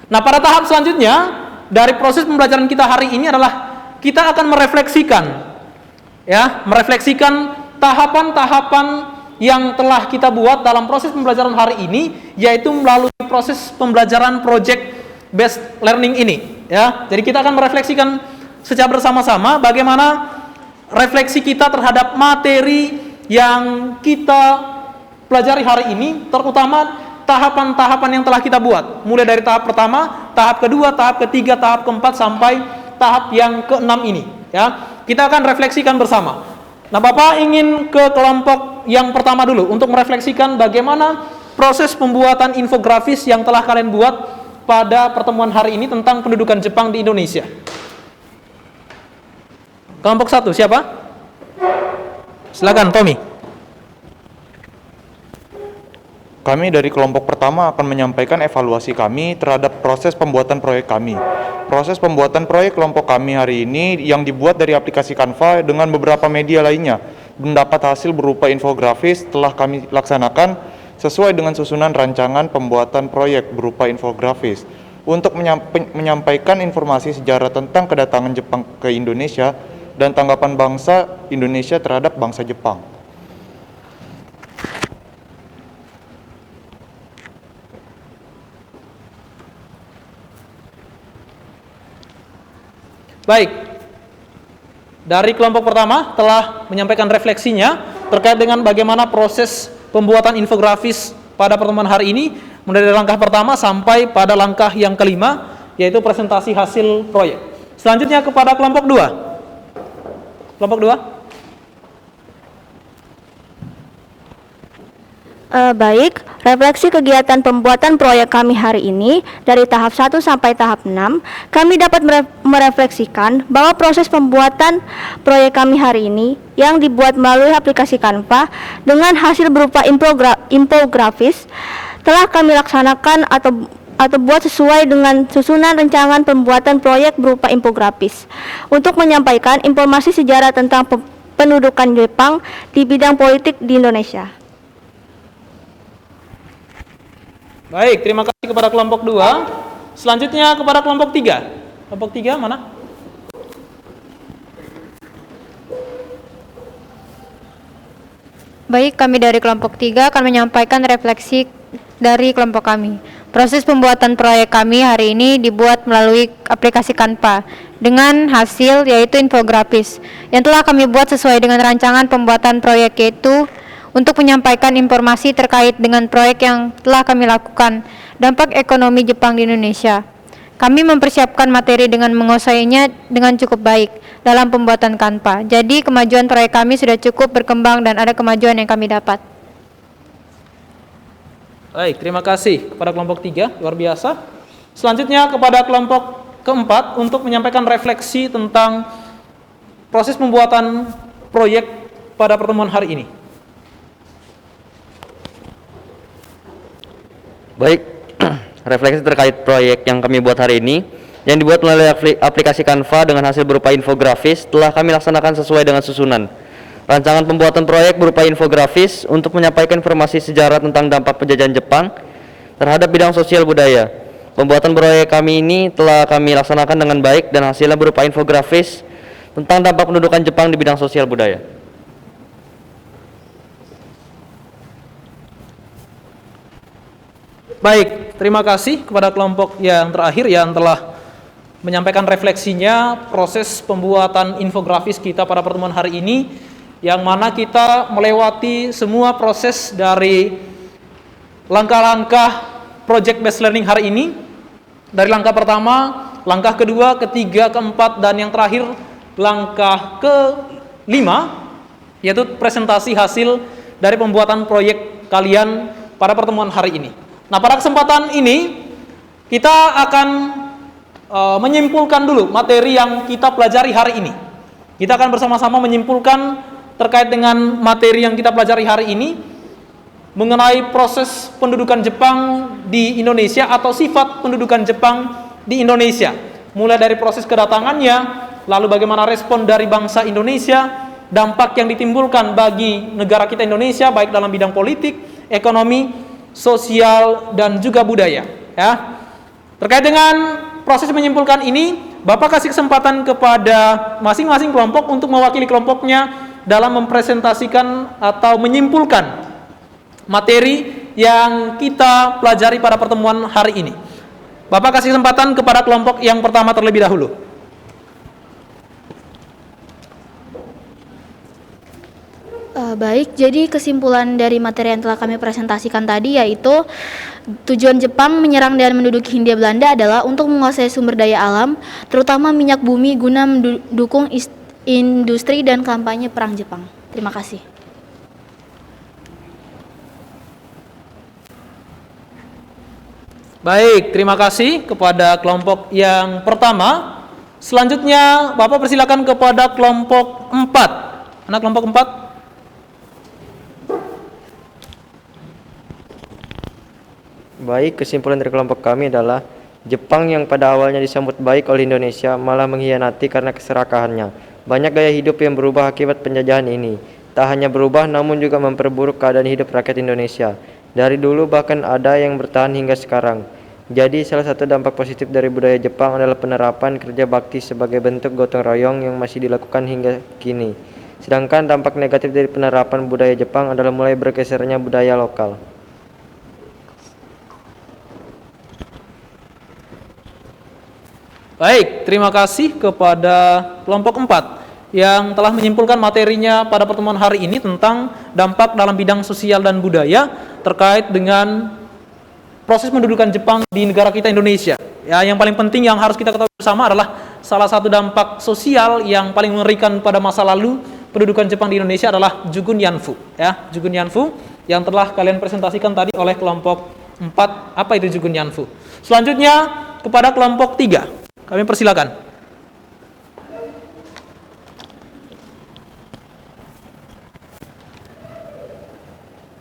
Nah, pada tahap selanjutnya dari proses pembelajaran kita hari ini adalah kita akan merefleksikan tahapan-tahapan yang telah kita buat dalam proses pembelajaran hari ini, yaitu melalui proses pembelajaran project based learning ini, ya. Jadi kita akan merefleksikan secara bersama-sama bagaimana refleksi kita terhadap materi yang kita pelajari hari ini, terutama tahapan-tahapan yang telah kita buat, mulai dari tahap pertama, tahap kedua, tahap ketiga, tahap keempat, sampai tahap yang keenam ini, ya. Kita akan refleksikan bersama. Nah, Bapak ingin ke kelompok yang pertama dulu untuk merefleksikan bagaimana proses pembuatan infografis yang telah kalian buat pada pertemuan hari ini tentang pendudukan Jepang di Indonesia. Kelompok 1 siapa? Silakan, Tommy. Kami dari kelompok pertama akan menyampaikan evaluasi kami terhadap proses pembuatan proyek kami. Proses pembuatan proyek kelompok kami hari ini yang dibuat dari aplikasi Canva dengan beberapa media lainnya, mendapat hasil berupa infografis telah kami laksanakan sesuai dengan susunan rancangan pembuatan proyek berupa infografis untuk menyampaikan informasi sejarah tentang kedatangan Jepang ke Indonesia dan tanggapan bangsa Indonesia terhadap bangsa Jepang. Baik, dari kelompok pertama telah menyampaikan refleksinya terkait dengan bagaimana proses pembuatan infografis pada pertemuan hari ini, mulai dari langkah pertama sampai pada langkah yang kelima, yaitu presentasi hasil proyek. Selanjutnya kepada kelompok 2. Kelompok 2. Baik, refleksi kegiatan pembuatan proyek kami hari ini dari tahap 1 sampai tahap 6, kami dapat merefleksikan bahwa proses pembuatan proyek kami hari ini yang dibuat melalui aplikasi Canva dengan hasil berupa infografis telah kami laksanakan atau atau buat sesuai dengan susunan rancangan pembuatan proyek berupa infografis untuk menyampaikan informasi sejarah tentang pendudukan Jepang di bidang politik di Indonesia. Baik, terima kasih kepada kelompok 2. Selanjutnya kepada kelompok 3. Kelompok 3 mana? Baik, kami dari kelompok 3 akan menyampaikan refleksi dari kelompok kami. Proses pembuatan proyek kami hari ini dibuat melalui aplikasi Canva dengan hasil yaitu infografis yang telah kami buat sesuai dengan rancangan pembuatan proyek, yaitu untuk menyampaikan informasi terkait dengan proyek yang telah kami lakukan, dampak ekonomi Jepang di Indonesia. Kami mempersiapkan materi dengan menguasainya dengan cukup baik dalam pembuatan Canva. Jadi kemajuan proyek kami sudah cukup berkembang dan ada kemajuan yang kami dapat. Baik, terima kasih kepada kelompok 3, luar biasa. Selanjutnya kepada kelompok keempat untuk menyampaikan refleksi tentang proses pembuatan proyek pada pertemuan hari ini. Baik, refleksi terkait proyek yang kami buat hari ini yang dibuat melalui aplikasi Canva dengan hasil berupa infografis telah kami laksanakan sesuai dengan susunan. Rancangan pembuatan proyek berupa infografis untuk menyampaikan informasi sejarah tentang dampak penjajahan Jepang terhadap bidang sosial budaya. Pembuatan proyek kami ini telah kami laksanakan dengan baik dan hasilnya berupa infografis tentang dampak pendudukan Jepang di bidang sosial budaya. Baik, terima kasih kepada kelompok yang terakhir yang telah menyampaikan refleksinya proses pembuatan infografis kita pada pertemuan hari ini, yang mana kita melewati semua proses dari langkah-langkah project based learning hari ini, dari langkah pertama, langkah kedua, ketiga, keempat, dan yang terakhir langkah kelima, yaitu presentasi hasil dari pembuatan proyek kalian pada pertemuan hari ini. Nah, pada kesempatan ini kita akan menyimpulkan dulu materi yang kita pelajari hari ini. Kita akan bersama-sama menyimpulkan terkait dengan materi yang kita pelajari hari ini mengenai proses pendudukan Jepang di Indonesia atau sifat pendudukan Jepang di Indonesia. Mulai dari proses kedatangannya, lalu bagaimana respon dari bangsa Indonesia, dampak yang ditimbulkan bagi negara kita Indonesia baik dalam bidang politik, ekonomi, sosial, dan juga budaya. Ya. Terkait dengan proses menyimpulkan ini, Bapak kasih kesempatan kepada masing-masing kelompok untuk mewakili kelompoknya dalam mempresentasikan atau menyimpulkan materi yang kita pelajari pada pertemuan hari ini. Bapak kasih kesempatan kepada kelompok yang pertama terlebih dahulu. Baik, jadi kesimpulan dari materi yang telah kami presentasikan tadi yaitu tujuan Jepang menyerang dan menduduki Hindia Belanda adalah untuk menguasai sumber daya alam, terutama minyak bumi guna mendukung industri dan kampanye perang Jepang. Terima kasih. Baik, terima kasih kepada kelompok yang pertama. Selanjutnya, Bapak persilakan kepada kelompok 4. Anak kelompok 4. Baik, kesimpulan dari kelompok kami adalah Jepang yang pada awalnya disambut baik oleh Indonesia malah mengkhianati karena keserakahannya. Banyak gaya hidup yang berubah akibat penjajahan ini. Tak hanya berubah namun juga memperburuk keadaan hidup rakyat Indonesia. Dari dulu bahkan ada yang bertahan hingga sekarang. Jadi salah satu dampak positif dari budaya Jepang adalah penerapan kerja bakti sebagai bentuk gotong royong yang masih dilakukan hingga kini. Sedangkan dampak negatif dari penerapan budaya Jepang adalah mulai bergesernya budaya lokal. Baik, terima kasih kepada kelompok 4 yang telah menyimpulkan materinya pada pertemuan hari ini tentang dampak dalam bidang sosial dan budaya terkait dengan proses pendudukan Jepang di negara kita Indonesia. Ya, yang paling penting yang harus kita ketahui bersama adalah salah satu dampak sosial yang paling mengerikan pada masa lalu pendudukan Jepang di Indonesia adalah Jugun Yanfu. Ya, Jugun Yanfu yang telah kalian presentasikan tadi oleh kelompok 4. Apa itu Jugun Yanfu? Selanjutnya kepada kelompok 3. Kami persilakan.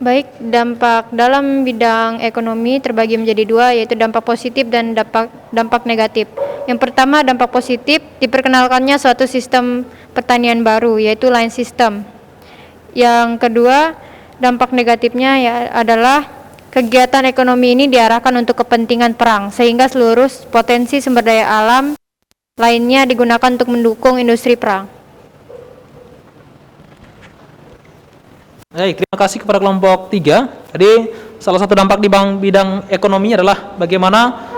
Baik, dampak dalam bidang ekonomi terbagi menjadi dua, yaitu dampak positif dan dampak negatif. Yang pertama, dampak positif, diperkenalkannya suatu sistem pertanian baru, yaitu line system. Yang kedua, dampak negatifnya adalah kegiatan ekonomi ini diarahkan untuk kepentingan perang, sehingga seluruh potensi sumber daya alam lainnya digunakan untuk mendukung industri perang. Baik, terima kasih kepada kelompok 3. Jadi salah satu dampak di bidang ekonomi adalah bagaimana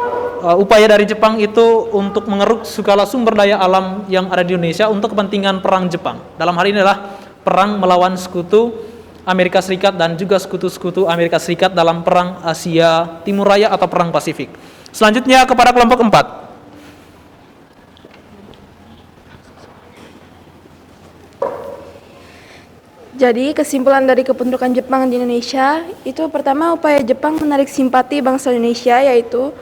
upaya dari Jepang itu untuk mengeruk segala sumber daya alam yang ada di Indonesia untuk kepentingan perang Jepang. Dalam hal ini adalah perang melawan sekutu Amerika Serikat dan juga sekutu-sekutu Amerika Serikat dalam perang Asia Timur Raya atau perang Pasifik. Selanjutnya kepada kelompok 4. Jadi kesimpulan dari kependudukan Jepang di Indonesia itu pertama upaya Jepang menarik simpati bangsa Indonesia, yaitu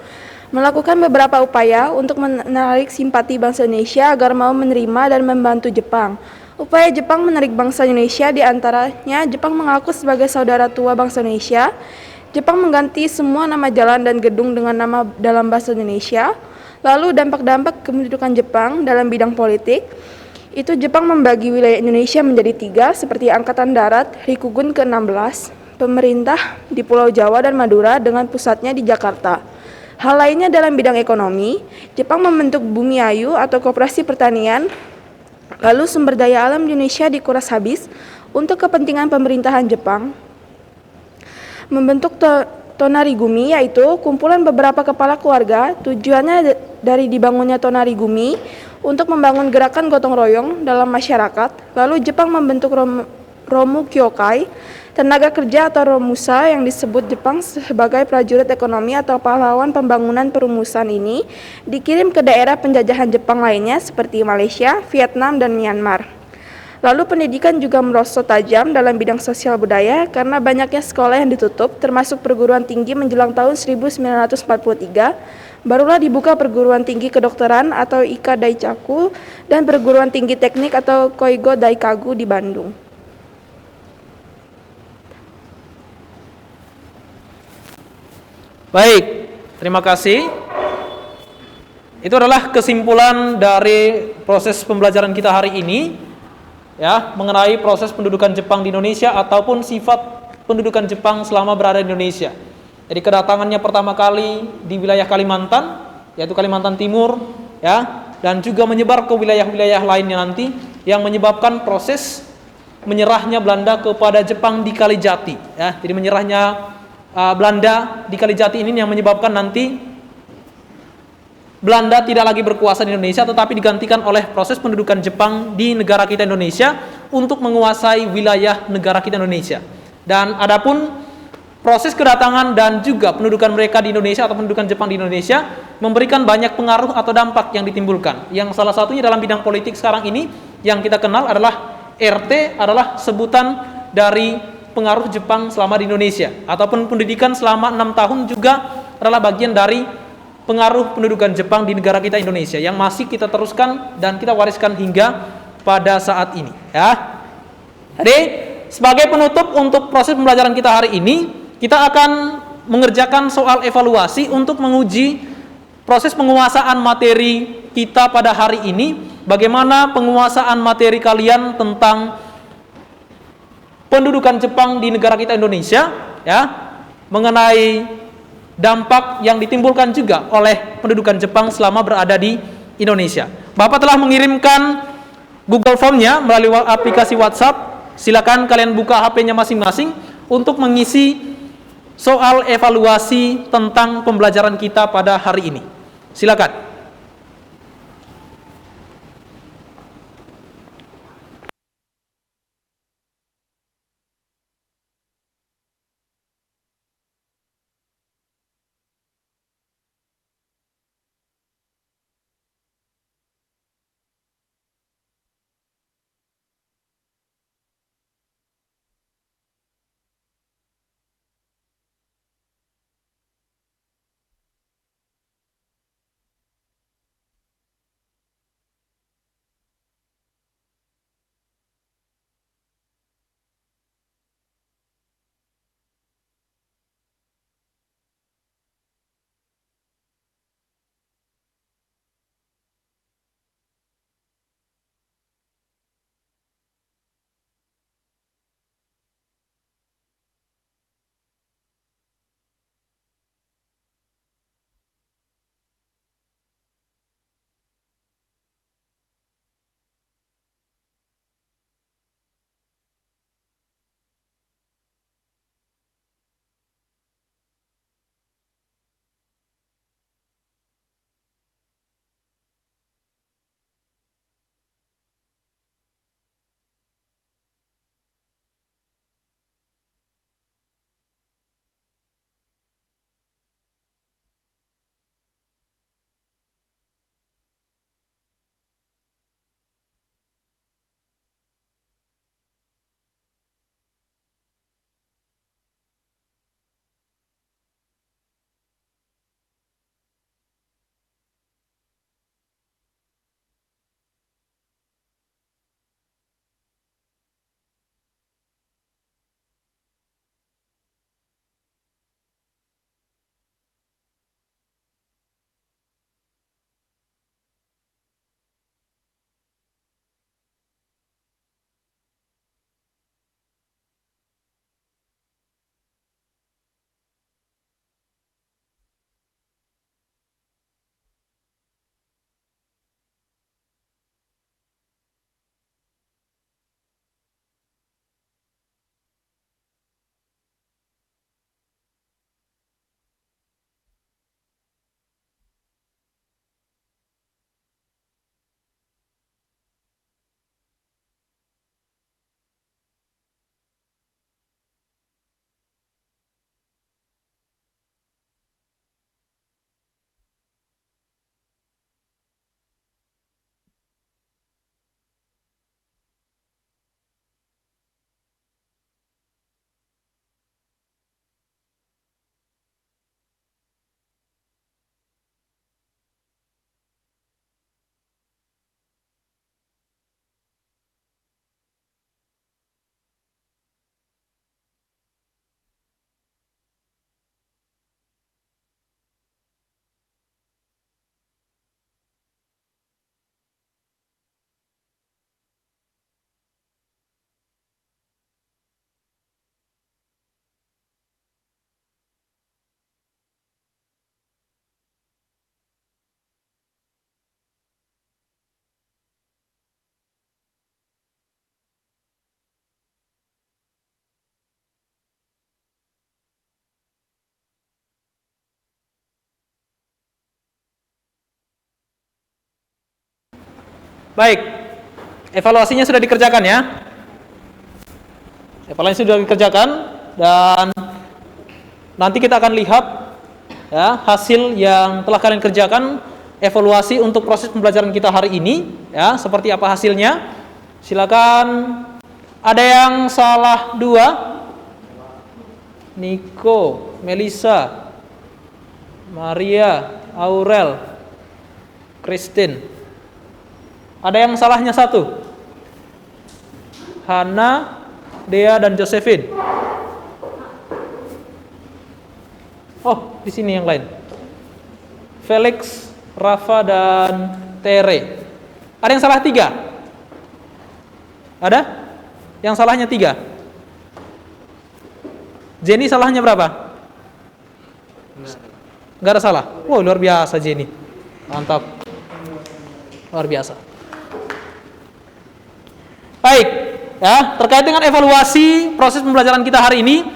melakukan beberapa upaya untuk menarik simpati bangsa Indonesia agar mau menerima dan membantu Jepang. Upaya Jepang menarik bangsa Indonesia diantaranya Jepang mengaku sebagai saudara tua bangsa Indonesia. Jepang mengganti semua nama jalan dan gedung dengan nama dalam bahasa Indonesia. Lalu dampak-dampak kependudukan Jepang dalam bidang politik, itu Jepang membagi wilayah Indonesia menjadi 3 seperti Angkatan Darat, Rikugun ke-16, pemerintah di Pulau Jawa dan Madura dengan pusatnya di Jakarta. Hal lainnya dalam bidang ekonomi, Jepang membentuk Bumi Ayu atau Koperasi Pertanian, lalu sumber daya alam Indonesia dikuras habis untuk kepentingan pemerintahan Jepang. Membentuk Tonarigumi, yaitu kumpulan beberapa kepala keluarga, tujuannya dari dibangunnya Tonarigumi untuk membangun gerakan gotong royong dalam masyarakat. Lalu Jepang membentuk Romu Kyokai, tenaga kerja atau Romusa yang disebut Jepang sebagai prajurit ekonomi atau pahlawan pembangunan perumusan ini dikirim ke daerah penjajahan Jepang lainnya seperti Malaysia, Vietnam, dan Myanmar. Lalu pendidikan juga merosot tajam dalam bidang sosial budaya karena banyaknya sekolah yang ditutup, termasuk perguruan tinggi menjelang tahun 1943. Barulah dibuka perguruan tinggi kedokteran atau Ika Daichaku dan perguruan tinggi teknik atau Koigo Daikagu di Bandung. Baik, terima kasih. Itu adalah kesimpulan dari proses pembelajaran kita hari ini, ya, mengenai proses pendudukan Jepang di Indonesia ataupun sifat pendudukan Jepang selama berada di Indonesia. Jadi kedatangannya pertama kali di wilayah Kalimantan, yaitu Kalimantan Timur, ya, dan juga menyebar ke wilayah-wilayah lainnya nanti yang menyebabkan proses menyerahnya Belanda kepada Jepang di Kalijati, ya. Jadi menyerahnya Belanda di Kalijati ini yang menyebabkan nanti Belanda tidak lagi berkuasa di Indonesia, tetapi digantikan oleh proses pendudukan Jepang di negara kita Indonesia untuk menguasai wilayah negara kita Indonesia. Dan adapun proses kedatangan dan juga pendudukan mereka di Indonesia atau pendudukan Jepang di Indonesia memberikan banyak pengaruh atau dampak yang ditimbulkan. Yang salah satunya dalam bidang politik sekarang ini yang kita kenal adalah RT adalah sebutan dari pengaruh Jepang selama di Indonesia, ataupun pendidikan selama 6 tahun juga adalah bagian dari pengaruh pendudukan Jepang di negara kita Indonesia yang masih kita teruskan dan kita wariskan hingga pada saat ini, ya. Jadi sebagai penutup untuk proses pembelajaran kita hari ini, kita akan mengerjakan soal evaluasi untuk menguji proses penguasaan materi kita pada hari ini. Bagaimana penguasaan materi kalian tentang pendudukan Jepang di negara kita Indonesia, ya, mengenai dampak yang ditimbulkan juga oleh pendudukan Jepang selama berada di Indonesia. Bapak telah mengirimkan Google Form-nya melalui aplikasi WhatsApp. Silakan kalian buka HP-nya masing-masing untuk mengisi soal evaluasi tentang pembelajaran kita pada hari ini. Silakan. Baik, evaluasinya sudah dikerjakan ya. Evaluasi sudah dikerjakan dan nanti kita akan lihat ya hasil yang telah kalian kerjakan, evaluasi untuk proses pembelajaran kita hari ini ya, seperti apa hasilnya. Silakan. Ada yang salah 2? Niko, Melisa, Maria, Aurel, Christine. Ada yang salahnya 1? Hana, Dea, dan Josephine. Oh, di sini yang lain. Felix, Rafa, dan Tere. Ada yang salah 3? Ada? Yang salahnya 3? Jenny salahnya berapa? Enggak ada salah. Wow, luar biasa Jenny. Mantap. Luar biasa. Baik, ya, terkait dengan evaluasi proses pembelajaran kita hari ini,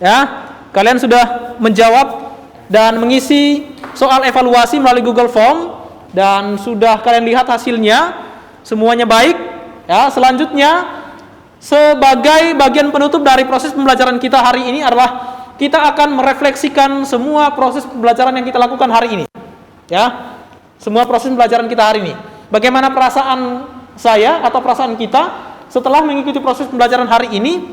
ya, kalian sudah menjawab dan mengisi soal evaluasi melalui Google Form dan sudah kalian lihat hasilnya, semuanya baik. Ya, selanjutnya sebagai bagian penutup dari proses pembelajaran kita hari ini adalah kita akan merefleksikan semua proses pembelajaran yang kita lakukan hari ini. Ya, semua proses pembelajaran kita hari ini. Bagaimana perasaan saya atau perasaan kita setelah mengikuti proses pembelajaran hari ini?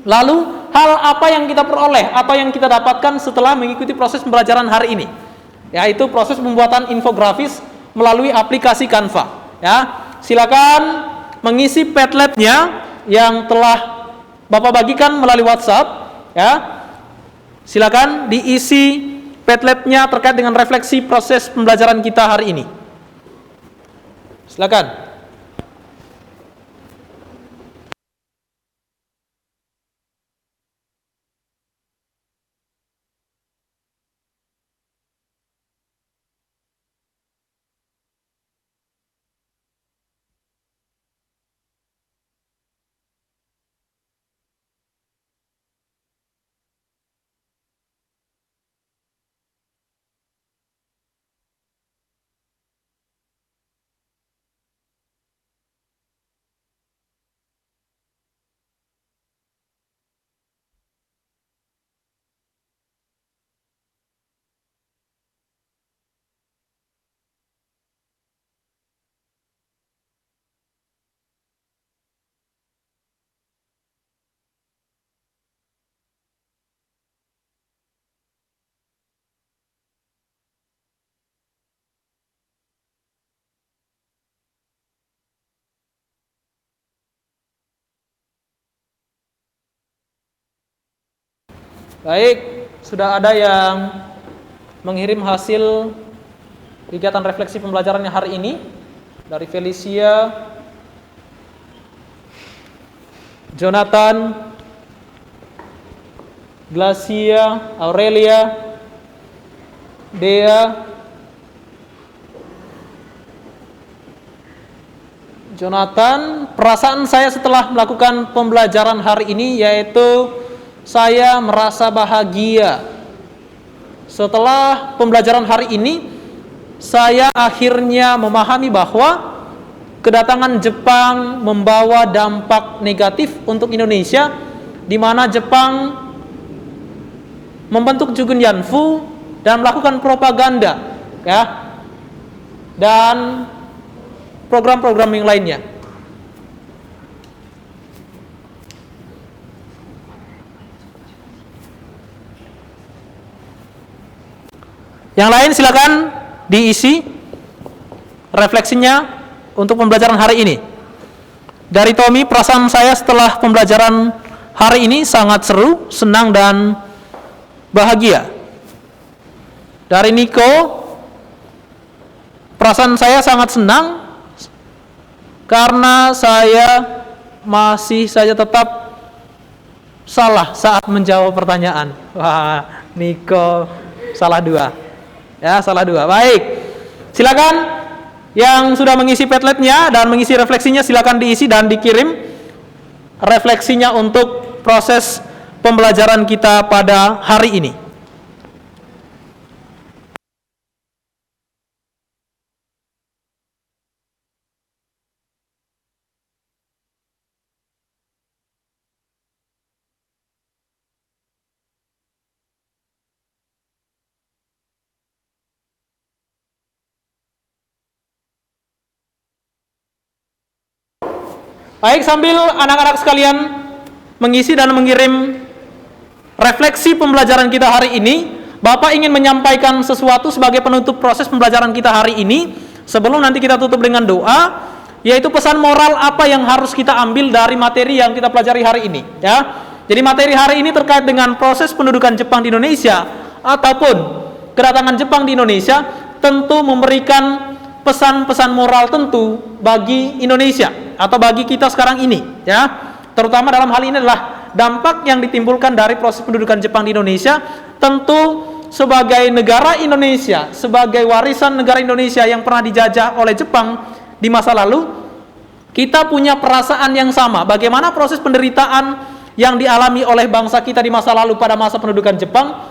Lalu hal apa yang kita peroleh atau yang kita dapatkan setelah mengikuti proses pembelajaran hari ini? Yaitu proses pembuatan infografis melalui aplikasi Canva. Ya, silakan mengisi Padlet-nya yang telah Bapak bagikan melalui WhatsApp. Ya, silakan diisi Padlet-nya terkait dengan refleksi proses pembelajaran kita hari ini. Silakan. Baik, sudah ada yang mengirim hasil kegiatan refleksi pembelajarannya hari ini dari Felicia, Jonathan, Glacia, Aurelia, Dea, Jonathan. Perasaan saya setelah melakukan pembelajaran hari ini yaitu saya merasa bahagia. Setelah pembelajaran hari ini, saya akhirnya memahami bahwa kedatangan Jepang membawa dampak negatif untuk Indonesia, di mana Jepang membentuk Jugun Yanfu dan melakukan propaganda, ya, dan program-program yang lainnya. Yang lain silakan diisi refleksinya untuk pembelajaran hari ini. Dari Tommy, perasaan saya setelah pembelajaran hari ini sangat seru, senang dan bahagia. Dari Niko, perasaan saya sangat senang karena saya masih saja tetap salah saat menjawab pertanyaan. Wah, Niko salah 2. Ya, salah 2. Baik. Silakan yang sudah mengisi Padlet-nya dan mengisi refleksinya silakan diisi dan dikirim refleksinya untuk proses pembelajaran kita pada hari ini. Baik, sambil anak-anak sekalian mengisi dan mengirim refleksi pembelajaran kita hari ini, Bapak ingin menyampaikan sesuatu sebagai penutup proses pembelajaran kita hari ini sebelum nanti kita tutup dengan doa, yaitu pesan moral apa yang harus kita ambil dari materi yang kita pelajari hari ini, ya. Jadi materi hari ini terkait dengan proses pendudukan Jepang di Indonesia ataupun kedatangan Jepang di Indonesia, tentu memberikan pesan-pesan moral tentu bagi Indonesia atau bagi kita sekarang ini, ya. Terutama dalam hal ini adalah dampak yang ditimbulkan dari proses pendudukan Jepang di Indonesia. Tentu sebagai negara Indonesia, sebagai warisan negara Indonesia yang pernah dijajah oleh Jepang di masa lalu, kita punya perasaan yang sama bagaimana proses penderitaan yang dialami oleh bangsa kita di masa lalu pada masa pendudukan Jepang.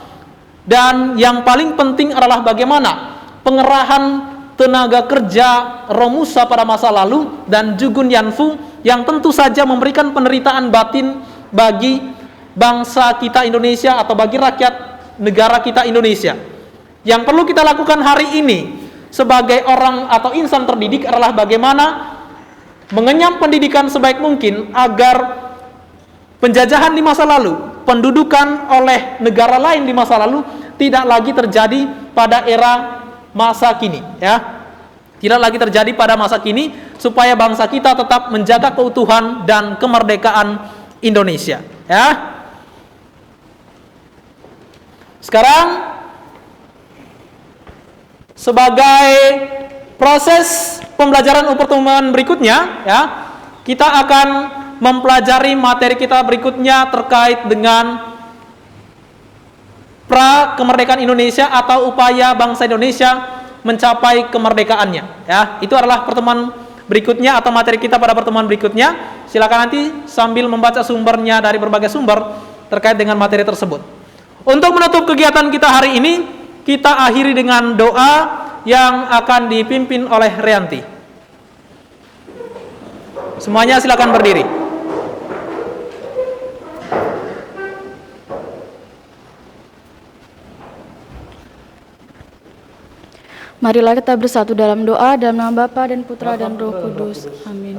Dan yang paling penting adalah bagaimana pengerahan tenaga kerja Romusa pada masa lalu dan Jugun Yanfu yang tentu saja memberikan penderitaan batin bagi bangsa kita Indonesia atau bagi rakyat negara kita Indonesia. Yang perlu kita lakukan hari ini sebagai orang atau insan terdidik adalah bagaimana mengenyam pendidikan sebaik mungkin agar penjajahan di masa lalu, pendudukan oleh negara lain di masa lalu tidak lagi terjadi pada era masa kini, ya. Tidak lagi terjadi pada masa kini, supaya bangsa kita tetap menjaga keutuhan dan kemerdekaan Indonesia, ya. Sekarang sebagai proses pembelajaran pertemuan berikutnya, ya, kita akan mempelajari materi kita berikutnya terkait dengan pra kemerdekaan Indonesia atau upaya bangsa Indonesia mencapai kemerdekaannya, ya. Itu adalah pertemuan berikutnya atau materi kita pada pertemuan berikutnya. Silakan nanti sambil membaca sumbernya dari berbagai sumber terkait dengan materi tersebut. Untuk menutup kegiatan kita hari ini, kita akhiri dengan doa yang akan dipimpin oleh Rianti. Semuanya silakan berdiri. Marilah kita bersatu dalam doa, dalam nama Bapa dan Putra dan Roh Kudus. Amin.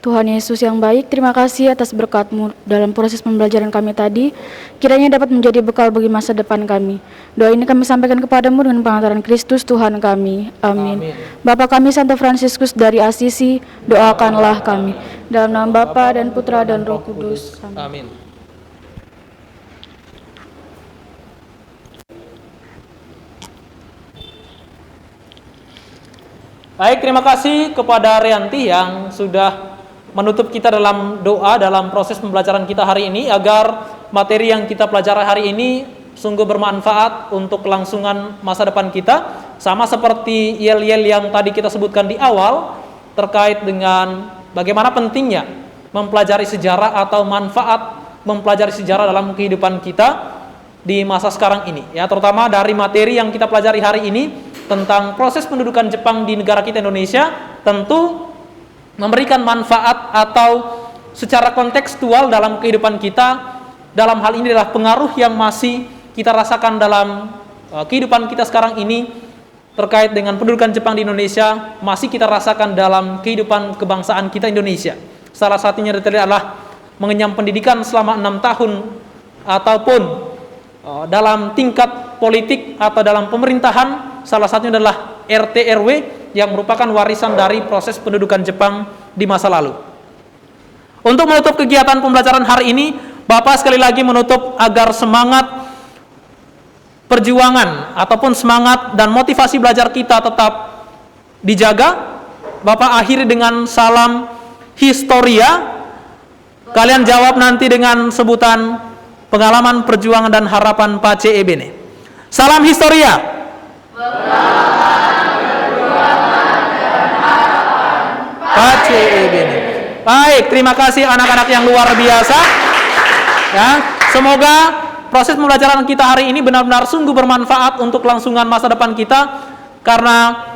Tuhan Yesus yang baik, terima kasih atas berkat-Mu dalam proses pembelajaran kami tadi. Kiranya dapat menjadi bekal bagi masa depan kami. Doa ini kami sampaikan kepadamu dengan pengantaran Kristus Tuhan kami. Amin. Bapa kami Santo Fransiskus dari Asisi, doakanlah kami. Dalam nama Bapa dan Putra dan Roh Kudus. Amin. Baik, terima kasih kepada Rianti yang sudah menutup kita dalam doa dalam proses pembelajaran kita hari ini, agar materi yang kita pelajari hari ini sungguh bermanfaat untuk kelangsungan masa depan kita, sama seperti yel-yel yang tadi kita sebutkan di awal terkait dengan bagaimana pentingnya mempelajari sejarah atau manfaat mempelajari sejarah dalam kehidupan kita di masa sekarang ini, ya, terutama dari materi yang kita pelajari hari ini tentang proses pendudukan Jepang di negara kita Indonesia, tentu memberikan manfaat atau secara kontekstual dalam kehidupan kita. Dalam hal ini adalah pengaruh yang masih kita rasakan dalam kehidupan kita sekarang ini terkait dengan pendudukan Jepang di Indonesia, masih kita rasakan dalam kehidupan kebangsaan kita Indonesia. Salah satunya adalah mengenyam pendidikan selama 6 tahun ataupun dalam tingkat politik atau dalam pemerintahan, salah satunya adalah RT RW yang merupakan warisan dari proses pendudukan Jepang di masa lalu. Untuk menutup kegiatan pembelajaran hari ini, Bapak sekali lagi menutup agar semangat perjuangan ataupun semangat dan motivasi belajar kita tetap dijaga. Bapak akhiri dengan salam historia. Kalian jawab nanti dengan sebutan pengalaman perjuangan dan harapan Pace Ebene. Salam historia. Pace Ebene. Baik, terima kasih anak-anak yang luar biasa. Ya, semoga proses pembelajaran kita hari ini benar-benar sungguh bermanfaat untuk kelangsungan masa depan kita, karena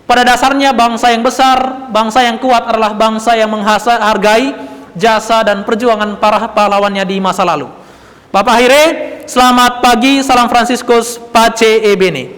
pada dasarnya bangsa yang besar, bangsa yang kuat adalah bangsa yang menghargai jasa dan perjuangan para pahlawannya di masa lalu. Bapak akhiri, selamat pagi, salam Fransiskus, Pace Ebene.